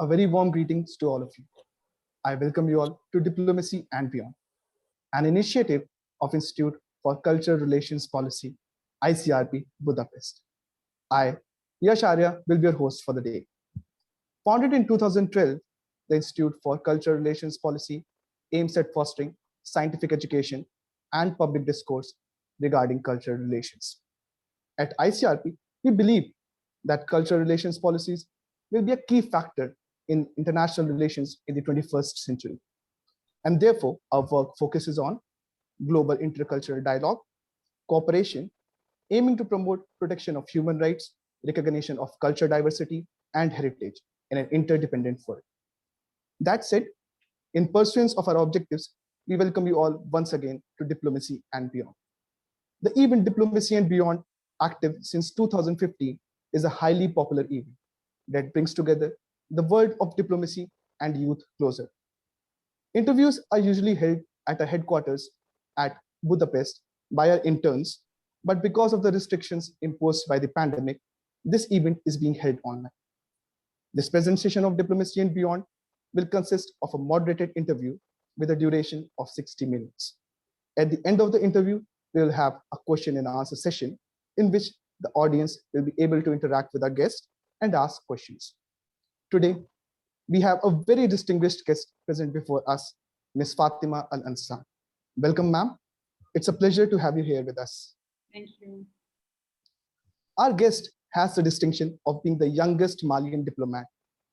A very warm greetings to all of you. I welcome you all to Diplomacy and Beyond, an initiative of Institute for Cultural Relations Policy, ICRP, Budapest. I, Yash Arya, will be your host for the day. Founded in 2012, the Institute for Cultural Relations Policy aims at fostering scientific education and public discourse regarding cultural relations. At ICRP, we believe that cultural relations policies will be a key factor in international relations in the 21st century. And therefore, our work focuses on global intercultural dialogue, cooperation, aiming to promote protection of human rights, recognition of cultural diversity and heritage in an interdependent world. That said, in pursuance of our objectives, we welcome you all once again to Diplomacy and Beyond. The event Diplomacy and Beyond, active since 2015, is a highly popular event that brings together the world of diplomacy and youth closer. Interviews are usually held at our headquarters at Budapest by our interns, but because of the restrictions imposed by the pandemic, this event is being held online. This presentation of Diplomacy and Beyond will consist of a moderated interview with a duration of 60 minutes. At the end of the interview, we will have a question and answer session in which the audience will be able to interact with our guests and ask questions. Today, we have a very distinguished guest present before us, Ms. Fatima Al Ansar. Welcome, ma'am. It's a pleasure to have you here with us. Thank you. Our guest has the distinction of being the youngest Malian diplomat.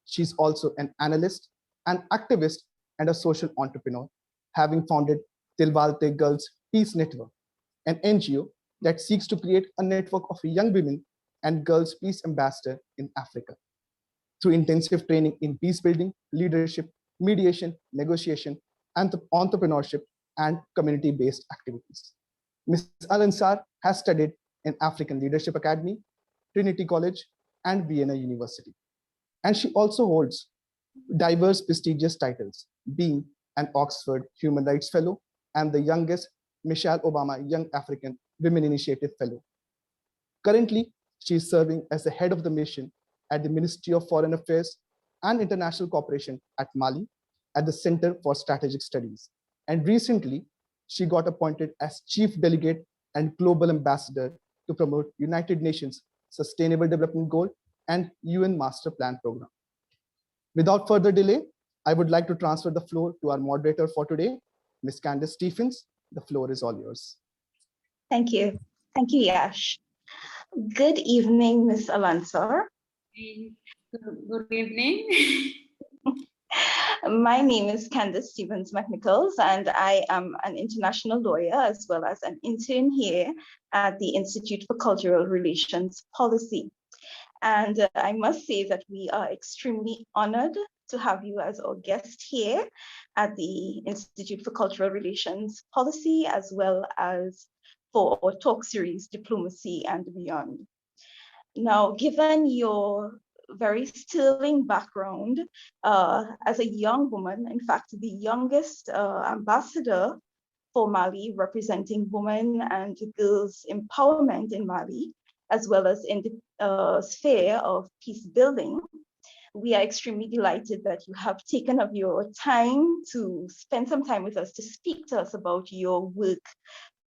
She's also an analyst, an activist, and a social entrepreneur, having founded Tilwalte Girls Peace Network, an NGO that seeks to create a network of young women and girls peace ambassadors in Africa. Through intensive training in peace building, leadership, mediation, negotiation, and entrepreneurship, and community-based activities. Ms. Al Ansar has studied in African Leadership Academy, Trinity College, and Vienna University. And she also holds diverse prestigious titles, being an Oxford Human Rights Fellow and the youngest Michelle Obama Young African Women Initiative Fellow. Currently, she is serving as the head of the mission at the Ministry of Foreign Affairs and International Cooperation at Mali at the Center for Strategic Studies. And recently, she got appointed as Chief Delegate and Global Ambassador to promote United Nations Sustainable Development Goal and UN Master Plan Program. Without further delay, I would like to transfer the floor to our moderator for today, Ms. Candace Stephens. The floor is all yours. Thank you. Thank you, Yash. Good evening, Ms. Al Ansar. Good evening. My name is Candace Stephens McNichols, and I am an international lawyer as well as an intern here at the Institute for Cultural Relations Policy. And I must say that we are extremely honored to have you as our guest here at the Institute for Cultural Relations Policy, as well as for our talk series, Diplomacy and Beyond. Now, given your very sterling background as a young woman, in fact, the youngest ambassador for Mali, representing women and girls' empowerment in Mali, as well as in the sphere of peace building, we are extremely delighted that you have taken up your time to spend some time with us to speak to us about your work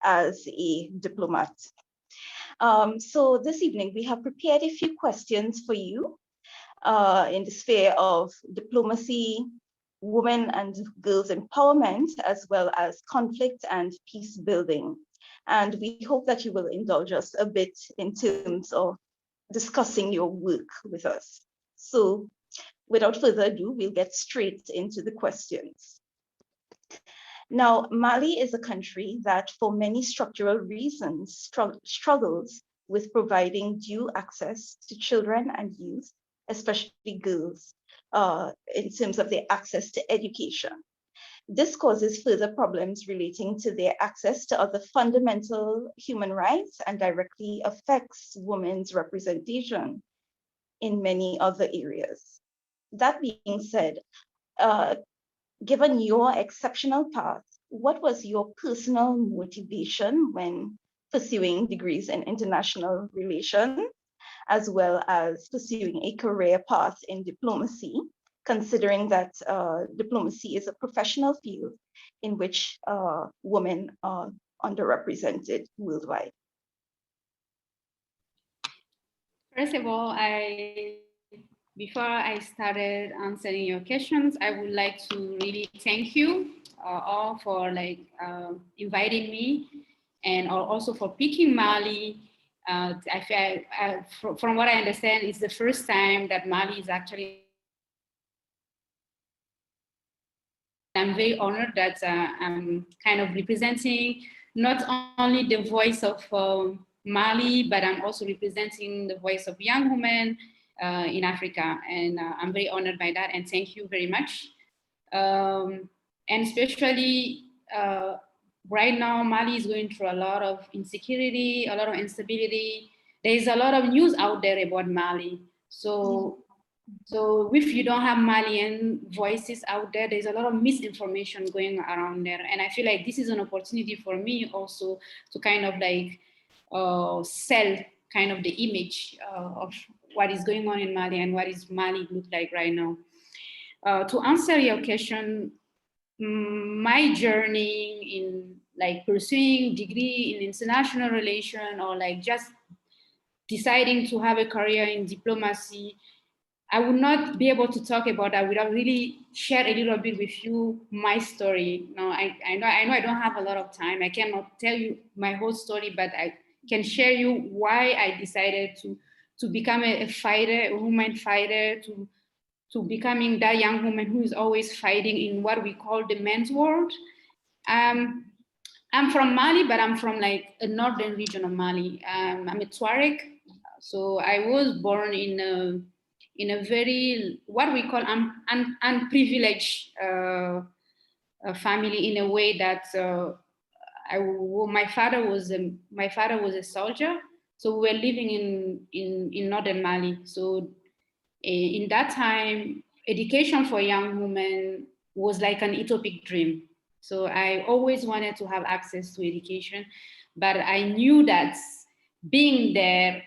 as a diplomat. So this evening, we have prepared a few questions for you in the sphere of diplomacy, women and girls empowerment, as well as conflict and peace building. And we hope that you will indulge us a bit in terms of discussing your work with us. So without further ado, we'll get straight into the questions. Now, Mali is a country that for many structural reasons struggles with providing due access to children and youth, especially girls, in terms of their access to education. This causes further problems relating to their access to other fundamental human rights and directly affects women's representation in many other areas. That being said, given your exceptional path, what was your personal motivation when pursuing degrees in international relations, as well as pursuing a career path in diplomacy? considering that diplomacy is a professional field in which women are underrepresented worldwide. First of all, before I started answering your questions, I would like to really thank you all for inviting me, and also for picking Mali. From what I understand, it's the first time that Mali is actually. I'm very honored that I'm kind of representing not only the voice of Mali, but I'm also representing the voice of young women in Africa. And I'm very honored by that, and thank you very much. And especially right now, Mali is going through a lot of insecurity, a lot of instability. There's a lot of news out there about Mali. So if you don't have Malian voices out there, there's a lot of misinformation going around there. And I feel like this is an opportunity for me also to kind of sell kind of the image of what is going on in Mali and what is Mali look like right now. To answer your question, my journey in pursuing degree in international relation, or just deciding to have a career in diplomacy, I would not be able to talk about that without really share a little bit with you my story. No, I know I don't have a lot of time. I cannot tell you my whole story, but I can share you why I decided to become a fighter, a woman fighter, to becoming that young woman who is always fighting in what we call the men's world. I'm from Mali, but I'm from a northern region of Mali. I'm a Tuareg, so I was born in a very, what we call unprivileged family, in a way that my father was a soldier, so we were living in northern Mali. So in that time, education for young women was like an utopic dream. So I always wanted to have access to education, but I knew that being there,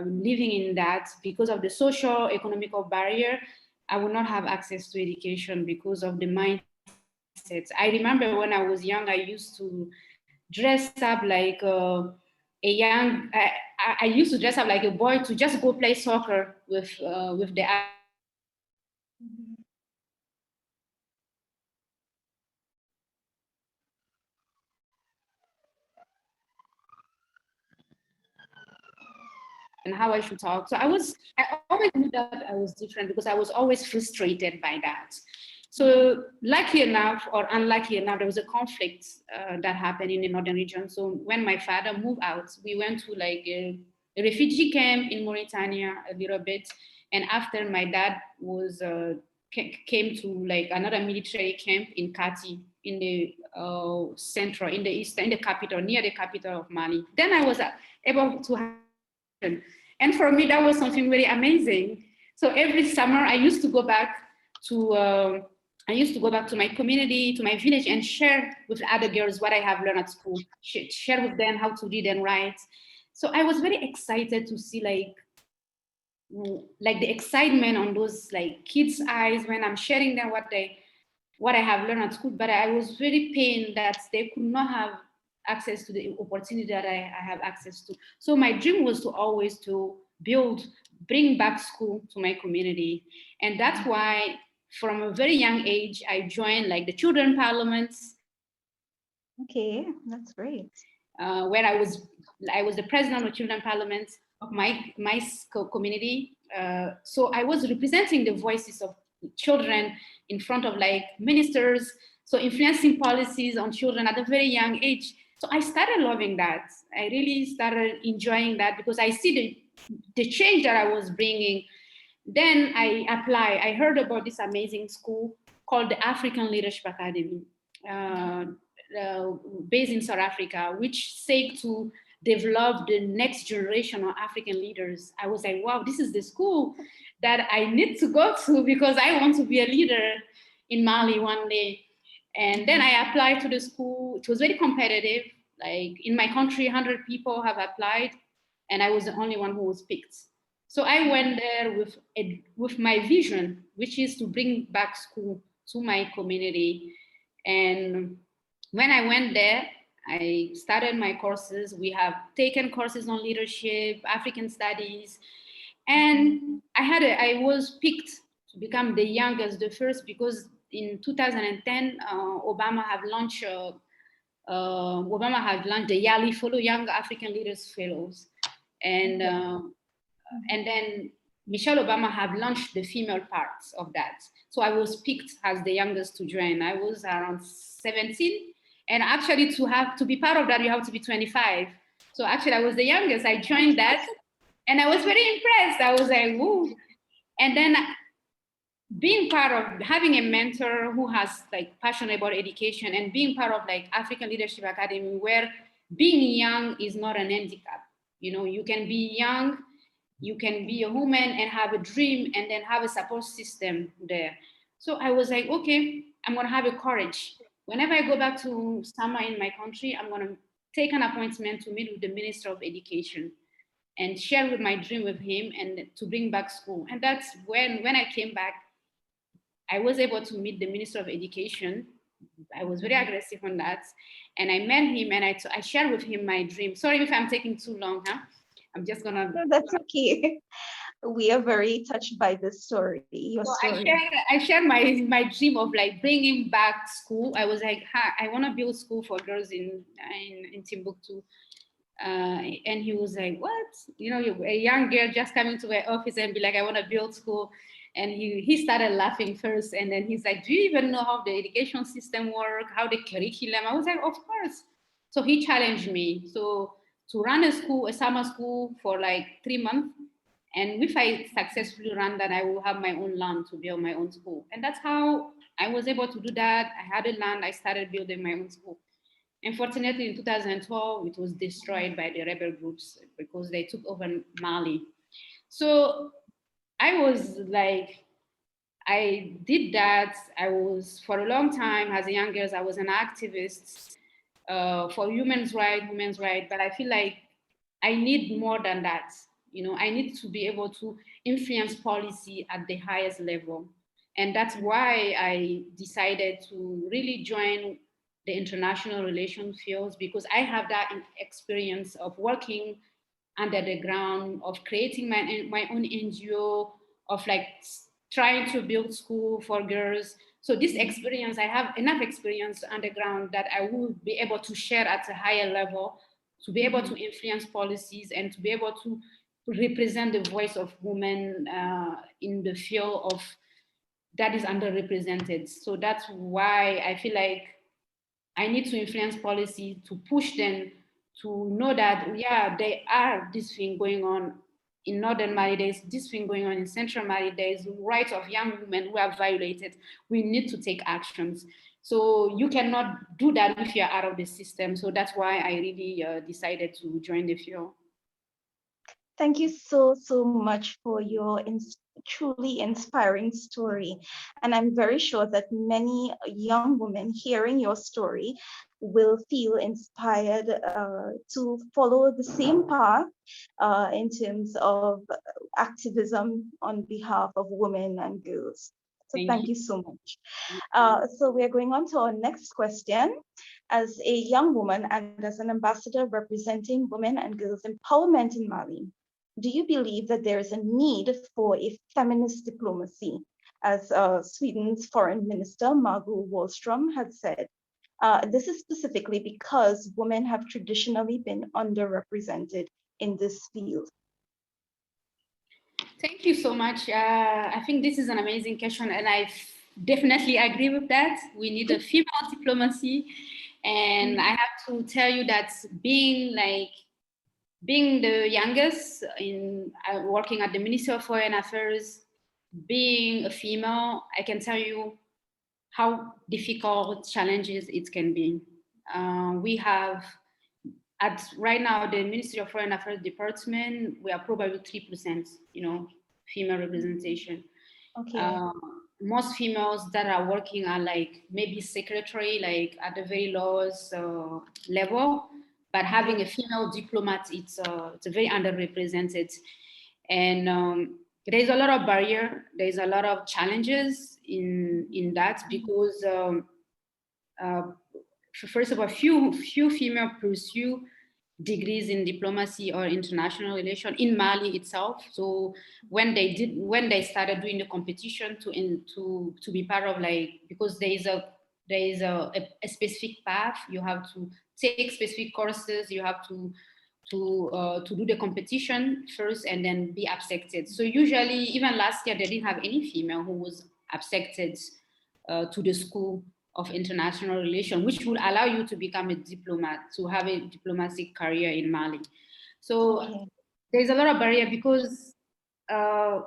living in that, because of the social economical barrier, I would not have access to education because of the mindsets. I remember when I was young, I used to dress up like I used to dress up like a boy to just go play soccer with the and how I should talk. So I always knew that I was different because I was always frustrated by that. So lucky enough, or unlucky enough, there was a conflict that happened in the northern region. So when my father moved out, we went to a refugee camp in Mauritania a little bit. And after, my dad came to another military camp in Kati, in the central, in the east, in the capital, near the capital of Mali. Then I was able to have, and for me, that was something really amazing. So every summer, I used to go back to my community, to my village, and share with other girls what I have learned at school, share with them how to read and write. So I was very excited to see the excitement on those kids' eyes when I'm sharing them what I have learned at school. But I was very pained that they could not have access to the opportunity that I have access to. So my dream was to always bring back school to my community. And that's why from a very young age, I joined the children parliaments. Okay, that's great. Where I was the president of children parliament of my community. So I was representing the voices of children in front of ministers, so influencing policies on children at a very young age. So I started loving that. I really started enjoying that because I see the change that I was bringing. Then I applied. I heard about this amazing school called the African Leadership Academy, based in South Africa, which seek to develop the next generation of African leaders. I was like, wow, this is the school that I need to go to because I want to be a leader in Mali one day. And then I applied to the school. It was very competitive. In my country, 100 people have applied, and I was the only one who was picked. So I went there with my vision, which is to bring back school to my community. And when I went there, I started my courses. We have taken courses on leadership, African studies, and I was picked to become the youngest, the first, because in 2010, Obama had launched the yearly fellow Young African Leaders Fellows, and then Michelle Obama had launched the female parts of that. So I was picked as the youngest to join. I was around 17, and actually to be part of that, you have to be 25. So actually, I was the youngest. I joined that, and I was very impressed. I was like, whoa. And then being part of having a mentor who has like passion about education, and being part of like African Leadership Academy, where being young is not an handicap. You know, you can be young, you can be a woman and have a dream, and then have a support system there. So I was like, okay, I'm gonna have a courage. Whenever I go back to summer in my country, I'm gonna take an appointment to meet with the Minister of Education and share with my dream with him, and to bring back school. And that's when I came back, I was able to meet the Minister of Education. I was very aggressive on that. And I met him, and I shared with him my dream. Sorry if I'm taking too long, huh? I'm just gonna. No, that's okay. We are very touched by this story, your story. I shared my dream of like bringing back school. I was like, I want to build school for girls in Timbuktu. And he was like, what? You know, a young girl just coming to my office and be like, I want to build school. And he started laughing first. And then he's like, do you even know how the education system works? How the curriculum? I was like, of course. So he challenged me. So to run a summer school for like 3 months. And if I successfully run that, I will have my own land to build my own school. And that's how I was able to do that. I had a land, I started building my own school. Unfortunately, in 2012, it was destroyed by the rebel groups because they took over Mali. So I was like, I did that. I was, for a long time, as a young girl, I was an activist for women's rights, but I feel like I need more than that. You know, I need to be able to influence policy at the highest level. And that's why I decided to really join the international relations fields, because I have that experience of working under the ground, of creating my own NGO, of like trying to build school for girls. So this experience, I have enough experience on the ground that I will be able to share at a higher level, to be able to influence policies, and to be able to represent the voice of women in the field of that is underrepresented. So that's why I feel like I need to influence policy to push them to know that, yeah, there are this thing going on in northern Mali, there's this thing going on in central Mali, there's the rights of young women who are violated. We need to take actions. So you cannot do that if you're out of the system. So that's why I really decided to join the field. Thank you so much for your truly inspiring story. And I'm very sure that many young women hearing your story will feel inspired to follow the same path in terms of activism on behalf of women and girls. So thank you so much. So we're going on to our next question. As a young woman and as an ambassador representing women and girls empowerment in Mali, do you believe that there is a need for a feminist diplomacy, as Sweden's foreign minister, Margot Wallström, had said? This is specifically because women have traditionally been underrepresented in this field. Thank you so much. I think this is an amazing question, and I definitely agree with that. We need a female diplomacy, and I have to tell you that being the youngest in working at the Ministry of Foreign Affairs, being a female, I can tell you how difficult challenges it can be. We have, right now, the Ministry of Foreign Affairs department, we are probably 3%, female representation. Okay. Most females that are working are like maybe secretary, like at the very lowest level. But having a female diplomat, it's very underrepresented. And there's a lot of barrier, there's a lot of challenges in that, because first of all, few female pursue degrees in diplomacy or international relations in Mali itself. So when they started doing the competition to be part of, like, because there is a specific path, you have to take specific courses, you have to do the competition first and then be accepted. So usually, even last year, they didn't have any female who was accepted to the school of international relations, which will allow you to become a diplomat, to have a diplomatic career in Mali. So there's a lot of barrier, because a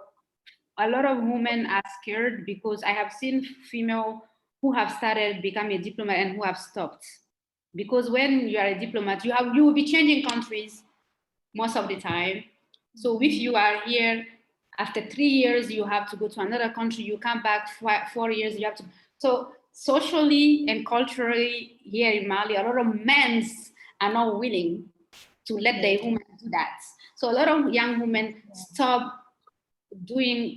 lot of women are scared, because I have seen female who have started becoming a diplomat and who have stopped. Because when you are a diplomat, you will be changing countries most of the time. So if you are here, after 3 years, you have to go to another country, you come back 4 years, you have to. So socially and culturally here in Mali, a lot of men are not willing to let their women do that. So a lot of young women stop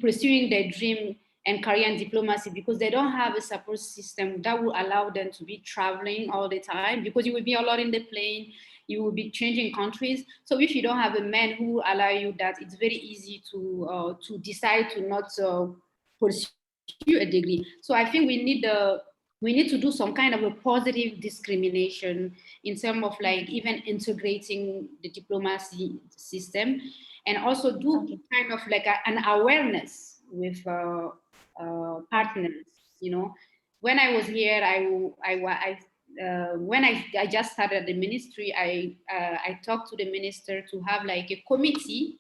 pursuing their dream and career in diplomacy, because they don't have a support system that will allow them to be traveling all the time, because you will be a lot in the plane, you will be changing countries. So if you don't have a man who allow you that, it's very easy to decide to not pursue a degree. So I think we need to do some kind of a positive discrimination in terms of, like, even integrating the diplomacy system, and also do kind of like an awareness with partners. You know, when I was here, when I just started the ministry, I talked to the minister to have like a committee,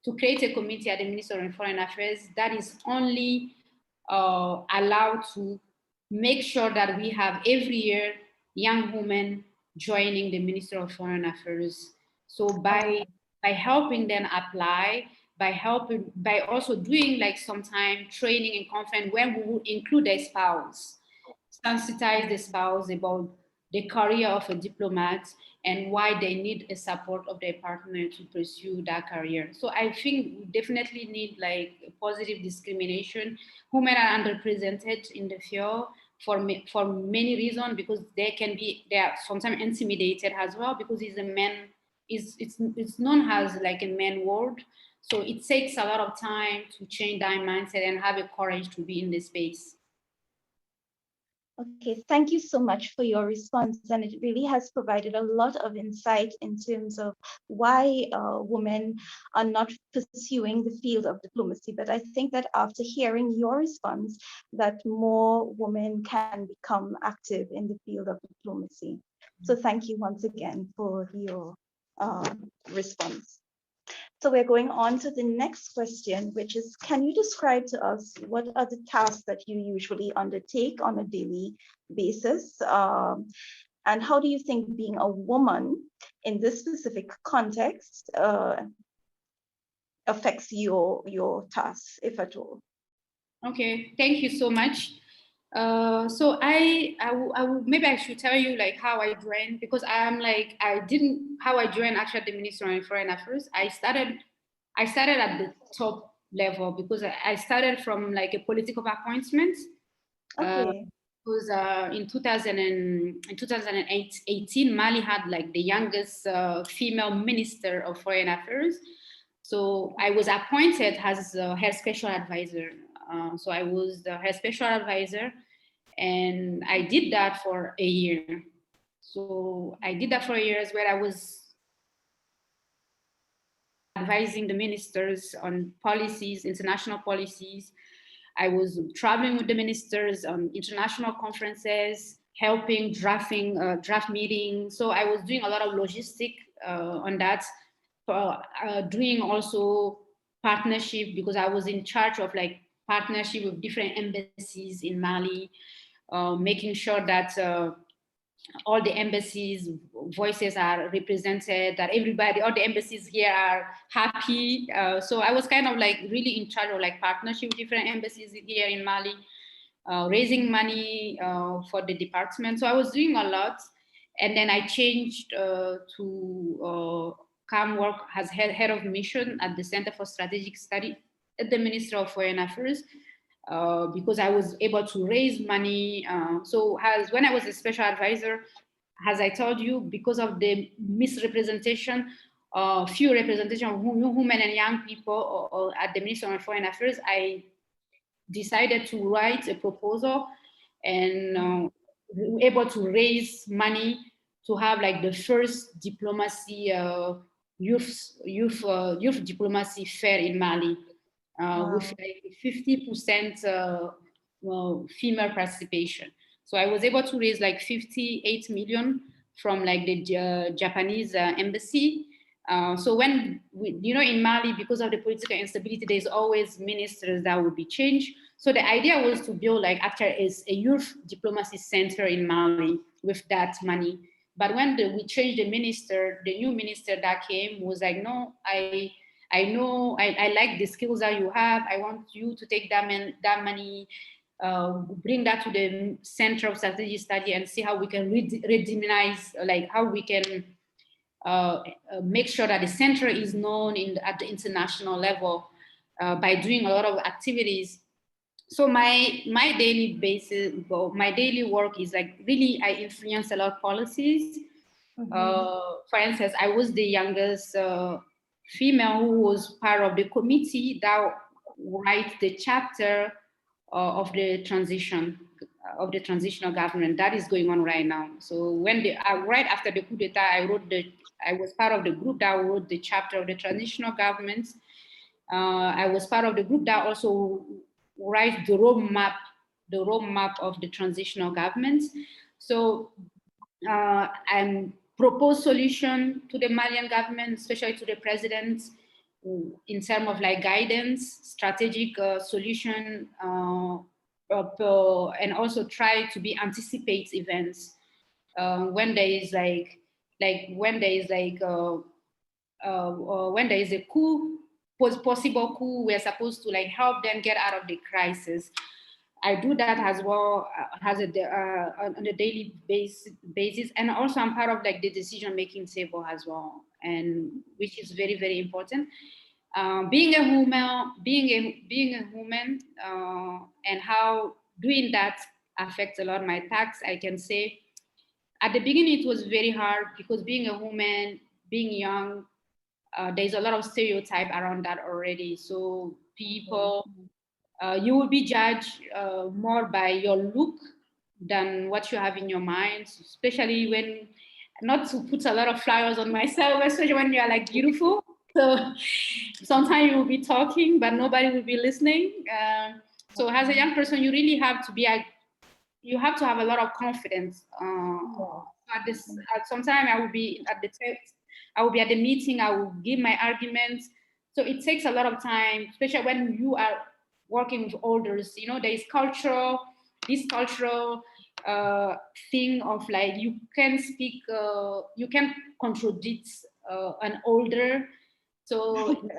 to create a committee at the Ministry of Foreign Affairs that is only allowed to make sure that we have every year young women joining the Ministry of Foreign Affairs. So by helping them apply, by also doing like sometime training and conference where we will include their spouse, sensitize the spouse about the career of a diplomat and why they need a support of their partner to pursue that career. So I think we definitely need like a positive discrimination. Women are underrepresented in the field for many reasons, because they are sometimes intimidated as well, because it's known as like a man world. So it takes a lot of time to change that mindset and have the courage to be in this space. Okay, thank you so much for your response. And it really has provided a lot of insight in terms of why women are not pursuing the field of diplomacy. But I think that after hearing your response, that more women can become active in the field of diplomacy. So thank you once again for your response. So we're going on to the next question, which is, can you describe to us what are the tasks that you usually undertake on a daily basis? And how do you think being a woman in this specific context affects your tasks, if at all? Okay, thank you so much. So maybe I should tell you like how I joined, because how I joined actually the Ministry of Foreign Affairs. I started at the top level, because I started from like a political appointment. Okay. Because in 2018, Mali had like the youngest female minister of foreign affairs. So I was appointed as her special advisor. So I was her special advisor, and I did that for a year. So I did that for a year, where I was advising the ministers on policies, international policies. I was traveling with the ministers on international conferences, helping draft meetings. So I was doing a lot of logistic on that, doing also partnership, because I was in charge of like partnership with different embassies in Mali, making sure that all the embassies' voices are represented, that all the embassies here are happy. So I was kind of like really in charge of like partnership with different embassies here in Mali, raising money for the department. So I was doing a lot. And then I changed to come work as head of mission at the Center for Strategic Study at the Ministry of Foreign Affairs. Because I was able to raise money. When I was a special advisor, as I told you, because of the misrepresentation, few representation of women and young people or at the Ministry of Foreign Affairs, I decided to write a proposal and able to raise money to have like the first diplomacy youth diplomacy fair in Mali. With like 50% female participation. So I was able to raise like 58 million from like the Japanese embassy. So when, in Mali, because of the political instability, there's always ministers that would be changed. So the idea was to build like a youth diplomacy center in Mali with that money. But when we changed the minister, the new minister that came was like, no, I know, I like the skills that you have. I want you to take that money, bring that to the Center of Strategic Study and see how we can redemonize, like how we can make sure that the center is known at the international level by doing a lot of activities. So my daily basis, my daily work is like really I influence a lot of policies. For instance, I was the youngest female who was part of the committee that writes the chapter of the transitional government that is going on right now. So when right after the coup d'etat, I was part of the group that wrote the chapter of the transitional government. I was part of the group that also writes the roadmap of the transitional government. So and propose solution to the Malian government, especially to the president, in terms of like guidance, strategic solution, and also try to anticipate events when there is when there is a coup, possible coup, we're supposed to like help them get out of the crisis. I do that as well on a daily basis, and also I'm part of like the decision-making table as well, and which is very, very important. Being a woman, and how doing that affects a lot of my tasks. I can say at the beginning it was very hard because being a woman, being young, there's a lot of stereotype around that already. So people. You will be judged more by your look than what you have in your mind, especially when, not to put a lot of flowers on myself, especially when you are like beautiful. So sometimes you will be talking, but nobody will be listening. So as a young person, you really have to you have to have a lot of confidence. Sometimes I will be at the text, I will be at the meeting, I will give my arguments. So it takes a lot of time, especially when you are working with elders. There is this cultural thing of like you can speak, you can contradict an older. So you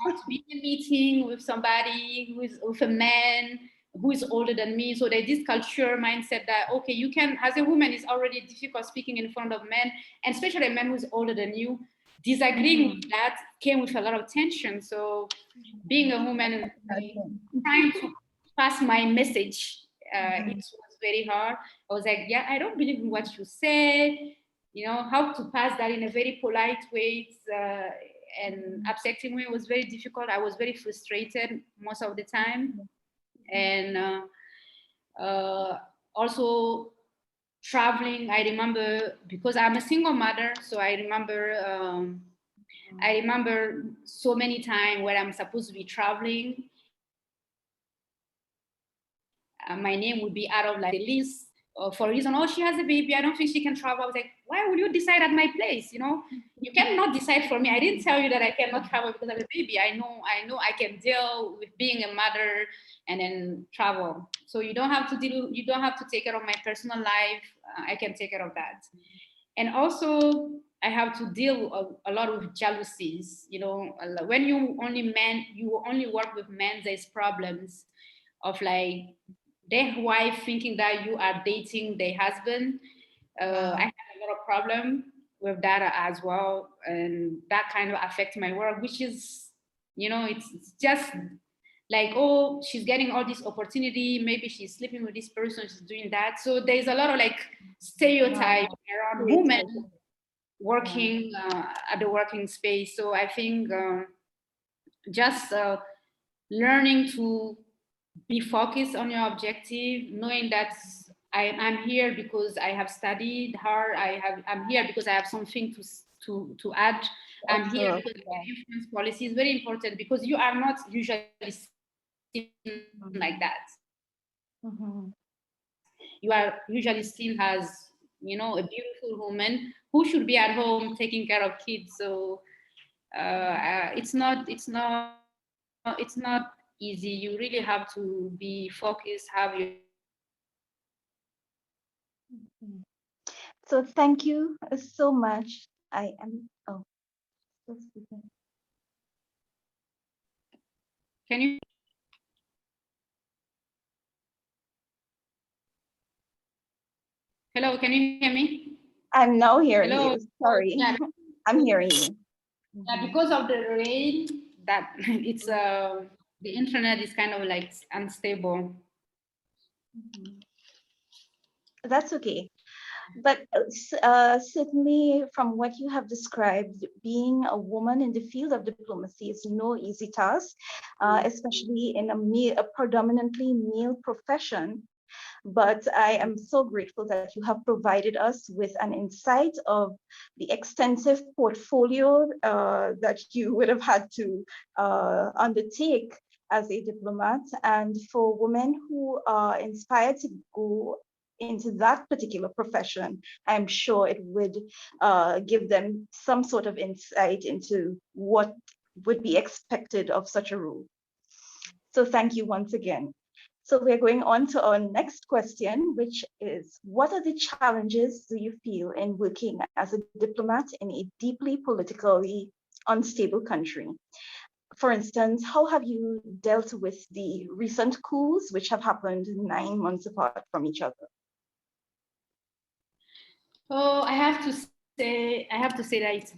have to be in a meeting with somebody with a man who is older than me. So there's this culture mindset that, okay, you can, as a woman, it's already difficult speaking in front of men, and especially a man who's older than you. Disagreeing with that came with a lot of tension. So being a woman, trying to pass my message, it was very hard. I was like, yeah, I don't believe in what you say. How to pass that in a very polite way and accepting way was very difficult. I was very frustrated most of the time. And also traveling, I remember, because I'm a single mother, so I remember so many times where I'm supposed to be traveling. My name would be out of like the list for a reason. Oh, she has a baby, I don't think she can travel. I was like, why would you decide at my place? You cannot decide for me. I didn't tell you that I cannot travel because of a baby. I know I can deal with being a mother and then travel. So you don't have to take care of my personal life. I can take care of that. And also I have to deal a lot with jealousies. When you only work with men, there's problems of like their wife thinking that you are dating their husband. I had a lot of problem with that as well, and that kind of affects my work, which is, it's just like, oh, she's getting all this opportunity, maybe she's sleeping with this person, she's doing that. So there's a lot of like stereotype around women working at the working space. So I think just learning to be focused on your objective, knowing that I'm here because I have studied hard. I'm here because I have something to add. I'm here because I can influence policy is very important, because you are not usually seen like that. You are usually seen as, a beautiful woman who should be at home taking care of kids. So it's not easy. You really have to be focused, have your. So thank you so much. I am, Can you? Hello, can you hear me? I'm now hearing Hello? you. Sorry. Yeah. I'm hearing you. Yeah, because of the rain, that it's the internet is kind of like unstable. That's okay. But certainly, from what you have described, being a woman in the field of diplomacy is no easy task, especially in a predominantly male profession. But I am so grateful that you have provided us with an insight of the extensive portfolio that you would have had to undertake as a diplomat. And for women who are inspired to go into that particular profession, I'm sure it would give them some sort of insight into what would be expected of such a role. So thank you once again. So we're going on to our next question, which is, what are the challenges do you feel in working as a diplomat in a deeply politically unstable country? For instance, how have you dealt with the recent coups which have happened 9 months apart from each other? Oh, I have to say that it's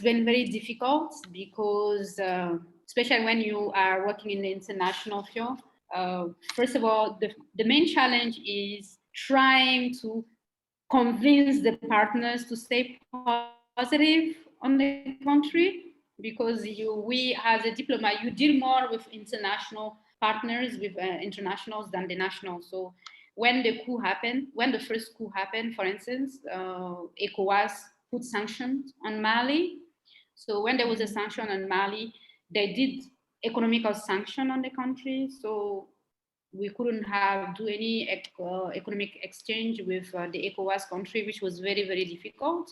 been very difficult, because especially when you are working in the international field. First of all, the main challenge is trying to convince the partners to stay positive on the country, because we as a diplomat, you deal more with international partners, with internationals than the nationals. So when the first coup happened, for instance, ECOWAS put sanctions on Mali. So when there was a sanction on Mali, they did economical sanction on the country. So we couldn't do any economic exchange with the ECOWAS country, which was very, very difficult.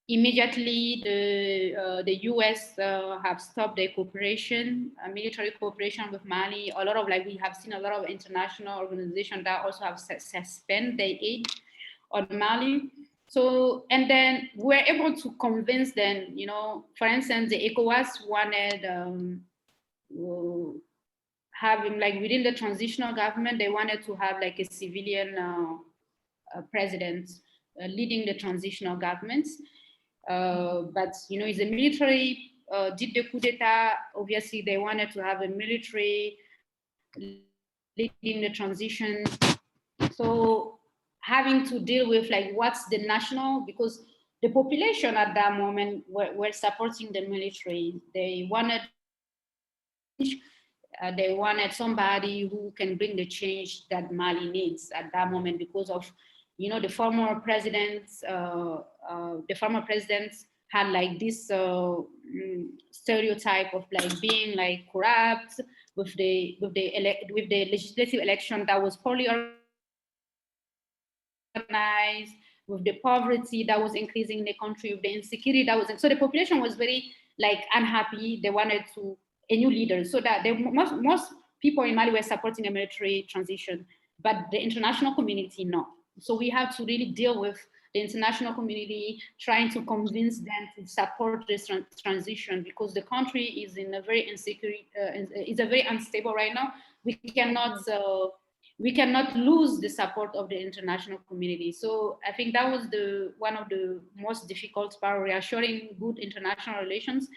Immediately, the US have stopped their cooperation, military cooperation with Mali. We have seen a lot of international organizations that also have suspended their aid on Mali. So, and then we're able to convince them, for instance, the ECOWAS wanted having, like, within the transitional government, they wanted to have like a civilian president leading the transitional governments. But if the military did the coup d'etat, obviously they wanted to have a military leading the transition. So having to deal with like what's the national, because the population at that moment were supporting the military. They wanted somebody who can bring the change that Mali needs at that moment, because of the former presidents. The former presidents had like this stereotype of like being like corrupt, with the legislative election that was poorly organized, with the poverty that was increasing in the country, with the insecurity that was. So the population was very like unhappy. They wanted a new leader, so that most people in Mali were supporting a military transition, but the international community no. So we have to really deal with the international community, trying to convince them to support this transition, because the country is in a very insecure, it's a very unstable right now. We cannot we cannot lose the support of the international community. So I think that was one of the most difficult part, reassuring good international relations,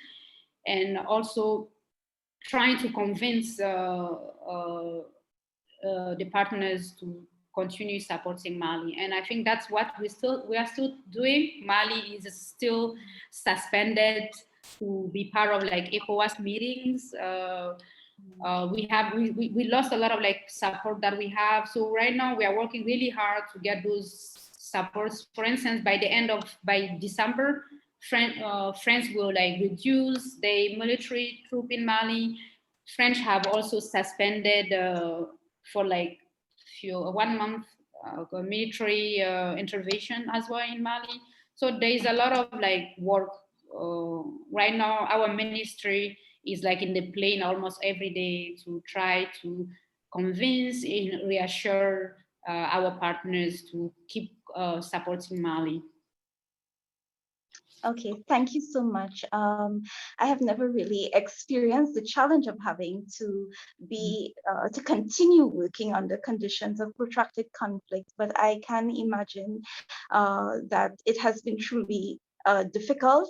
and also trying to convince the partners to continue supporting Mali. And I think that's what we are still doing. Mali is still suspended to be part of like ECOWAS meetings. We lost a lot of like support that we have. So right now we are working really hard to get those supports. For instance, by December, France will like reduce the military troop in Mali. French have also suspended for like 1 month military intervention as well in Mali. So there is a lot of like work right now. Our ministry is like in the plane almost every day to try to convince and reassure our partners to keep supporting Mali. Okay, thank you so much. I have never really experienced the challenge of having to to continue working under conditions of protracted conflict, but I can imagine that it has been truly difficult.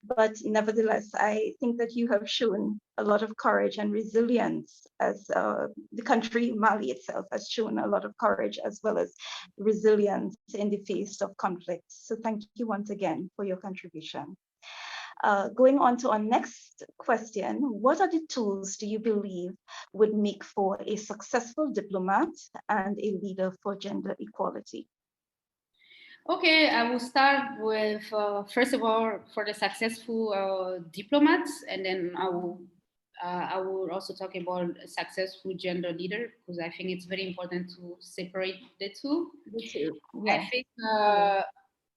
But nevertheless, I think that you have shown a lot of courage and resilience, as the country, Mali itself, has shown a lot of courage as well as resilience in the face of conflict. So thank you once again for your contribution. Going on to our next question, what are the tools do you believe would make for a successful diplomat and a leader for gender equality? Okay, I will start with, first of all, for the successful diplomats, and then I will also talk about a successful gender leader, because I think it's very important to separate the two. Yeah. I think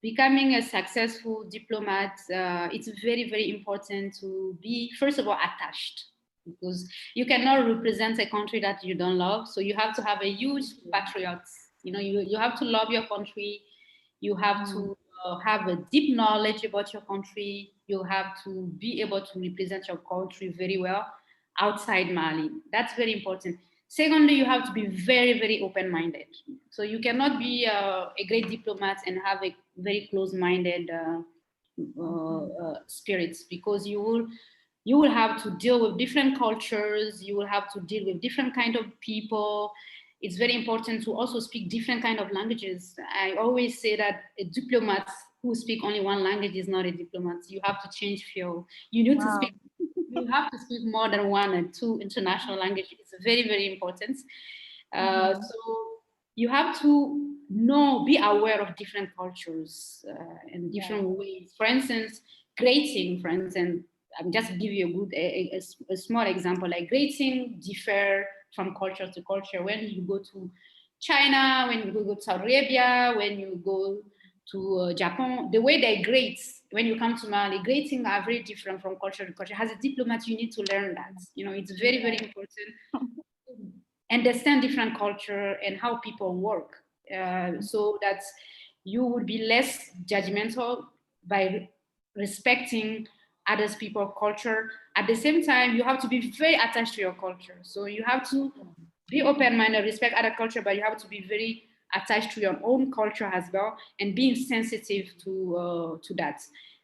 becoming a successful diplomat, it's very, very important to be, first of all, attached, because you cannot represent a country that you don't love. So you have to have a huge patriot. You know, you have to love your country. You have to have a deep knowledge about your country. You have to be able to represent your country very well outside Mali. That's very important. Secondly, you have to be very, very open-minded. So you cannot be a great diplomat and have a very close-minded spirits, because you will have to deal with different cultures. You will have to deal with different kind of people. It's very important to also speak different kind of languages. I always say that a diplomat who speak only one language is not a diplomat. You have to change field. You need to speak. You have to speak more than one and two international languages. It's very, very important. So you have to be aware of different cultures and different ways. For instance, greeting, for instance, I'm just give you a small example. Like greeting differ from culture to culture. When you go to China, when you go to Saudi Arabia, when you go to Japan, the way they greet when you come to Mali, greeting are very different from culture to culture. As a diplomat, you need to learn that. You know, it's very, very important to understand different culture and how people work, so that you would be less judgmental by respecting others people's culture. At the same time, you have to be very attached to your culture. So you have to be open-minded, respect other culture, but you have to be very attached to your own culture as well, and being sensitive to that.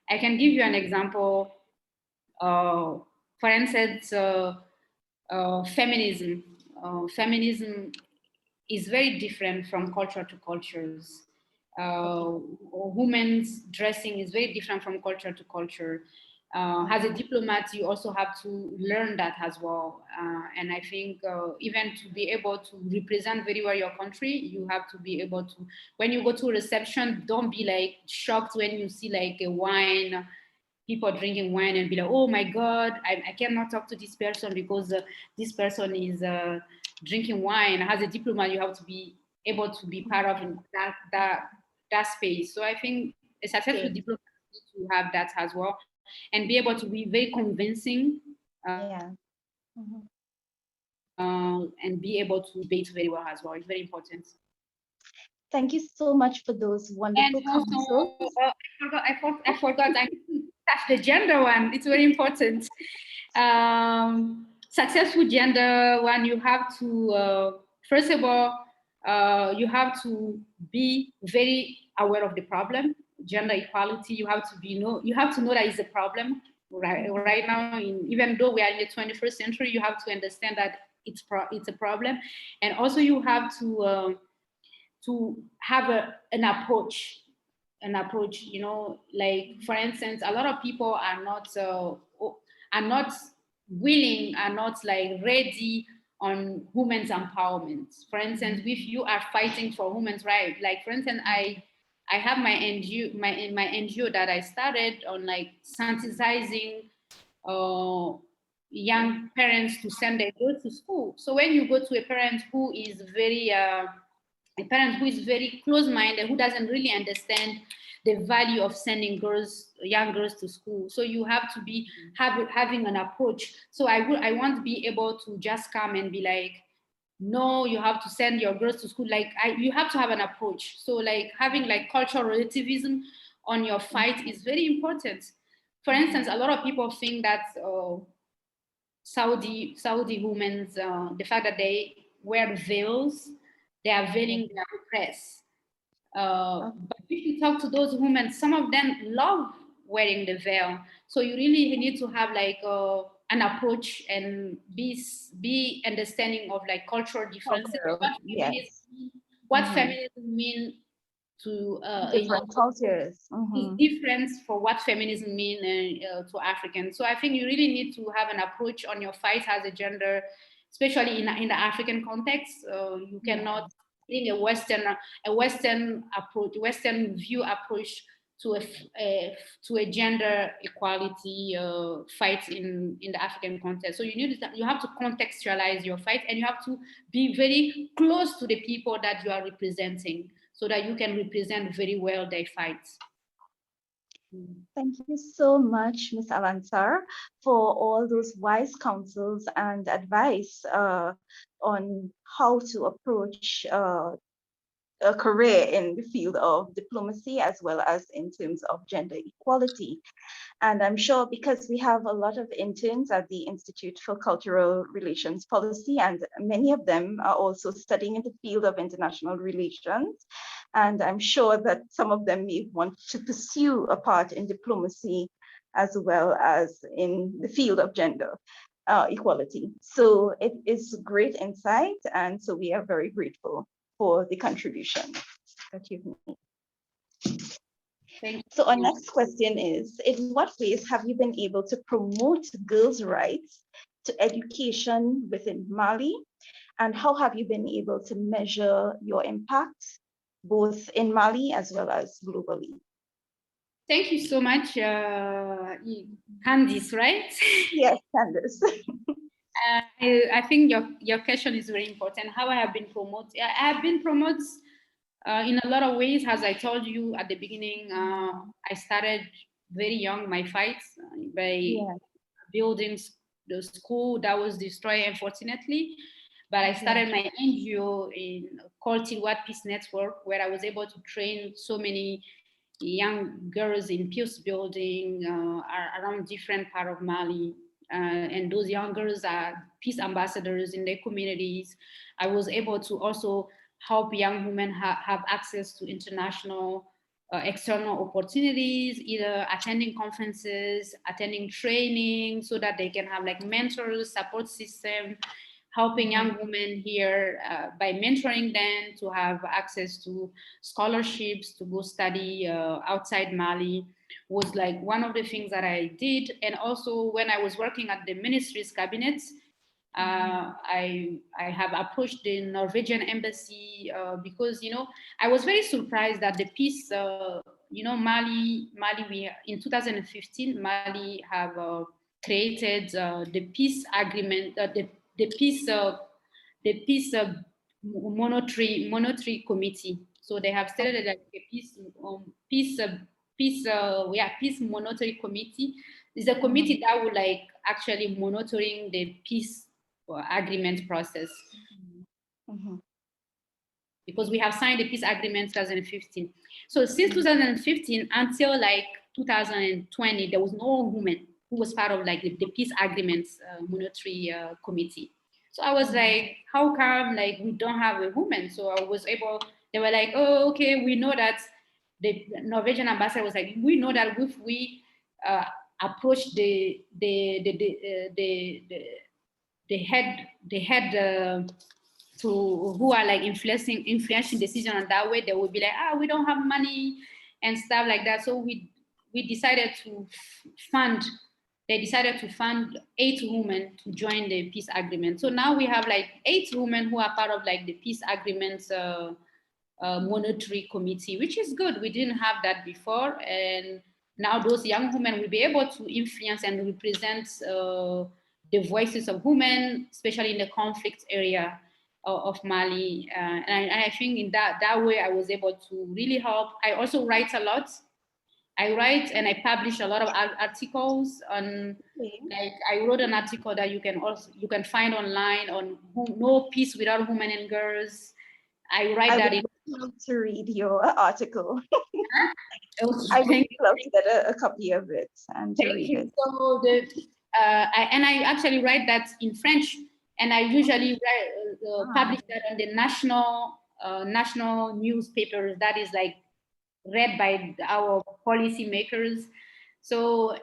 I can give you an example. For instance, feminism. Feminism is very different from culture to cultures. Women's dressing is very different from culture to culture. As a diplomat, you also have to learn that as well. And I think even to be able to represent very well your country, you have to be able to, when you go to a reception, don't be like shocked when you see like a wine, people drinking wine, and be like, oh my God, I cannot talk to this person because this person is drinking wine. As a diplomat, you have to be able to be part of that space. So I think a successful diplomat needs to have that as well, and be able to be very convincing, and be able to debate very well as well. It's very important. Thank you so much for those wonderful counsels. I forgot. I touch the gender one. It's very important. Successful gender one, you have to first of all you have to be very aware of the problem. Gender equality, you have to know that it's a problem right now. Even though we are in the 21st century, you have to understand that it's a problem, and also you have to have an approach. Like for instance, a lot of people are not willing, are not like ready on women's empowerment. For instance, if you are fighting for women's rights, like for instance, I have my NGO, my NGO that I started on like sensitizing young parents to send their girls to school. So when you go to a parent who is very close-minded, who doesn't really understand the value of sending young girls to school. So you have to be having an approach. So I won't be able to just come and be like, no, you have to send your girls to school. Like you have to have an approach. So like having like cultural relativism on your fight is very important. For instance, a lot of people think that Saudi women, the fact that they wear veils, they are veiling their oppress. But if you talk to those women, some of them love wearing the veil. So you really need to have like an approach and be understanding of like cultural differences. What feminism mean to different cultures. Is different for what feminism mean to Africans. So I think you really need to have an approach on your fight as a gender, especially in the African context. You cannot bring a Western approach, Western view approach to a gender equality fight in the African context. So you have to contextualize your fight, and you have to be very close to the people that you are representing, so that you can represent very well their fights. Thank you so much, Ms. Al Ansar, for all those wise counsels and advice on how to approach a career in the field of diplomacy, as well as in terms of gender equality. And I'm sure because we have a lot of interns at the Institute for Cultural Relations Policy, and many of them are also studying in the field of international relations. And I'm sure that some of them may want to pursue a part in diplomacy as well as in the field of gender equality. So it is great insight. And so we are very grateful for the contribution that you've made. So our next question is, in what ways have you been able to promote girls' rights to education within Mali? And how have you been able to measure your impact, both in Mali as well as globally? Thank you so much, Candice, right? Yes, Candice. I think your question is very important. How I have been promoted? I have been promoted in a lot of ways. As I told you at the beginning, I started very young my fights by building the school that was destroyed, unfortunately. But I started my NGO called Tilwalte Peace Network, where I was able to train so many young girls in peace building around different part of Mali. And those young girls are peace ambassadors in their communities. I was able to also help young women have access to international external opportunities, either attending conferences, attending training, so that they can have like mentors, support system, helping young women here by mentoring them to have access to scholarships to go study outside Mali was like one of the things that I did. And also when I was working at the ministry's cabinet, I have approached the Norwegian embassy because, I was very surprised that the peace, Mali, in 2015, Mali have created the peace agreement, the peace monetary committee. So they have started like a peace monetary committee. It's a committee that will like actually monitoring the peace agreement process. Because we have signed the peace agreement 2015. So since 2015 until like 2020, there was no woman who was part of like the peace agreements monetary committee. So I was like, how come like we don't have a woman? So I was able, they were like, oh, okay, we know that the Norwegian ambassador was like, we know that if we approach the head to who are like influencing decision on that way, they would be like, we don't have money and stuff like that. So we decided to fund. They decided to fund 8 women to join the peace agreement. So now we have like 8 women who are part of like the peace agreement's monetary committee, which is good. We didn't have that before, and now those young women will be able to influence and represent the voices of women, especially in the conflict area of Mali. And I think in that way, I was able to really help. I also write a lot. I write and I publish a lot of articles on, like I wrote an article that you can find online on no peace without women and girls. I write that in. I would love to read your article. I would love to get a copy of it and to read it. So I actually write that in French, and I usually publish that on the national newspapers that is like read by our policymakers. So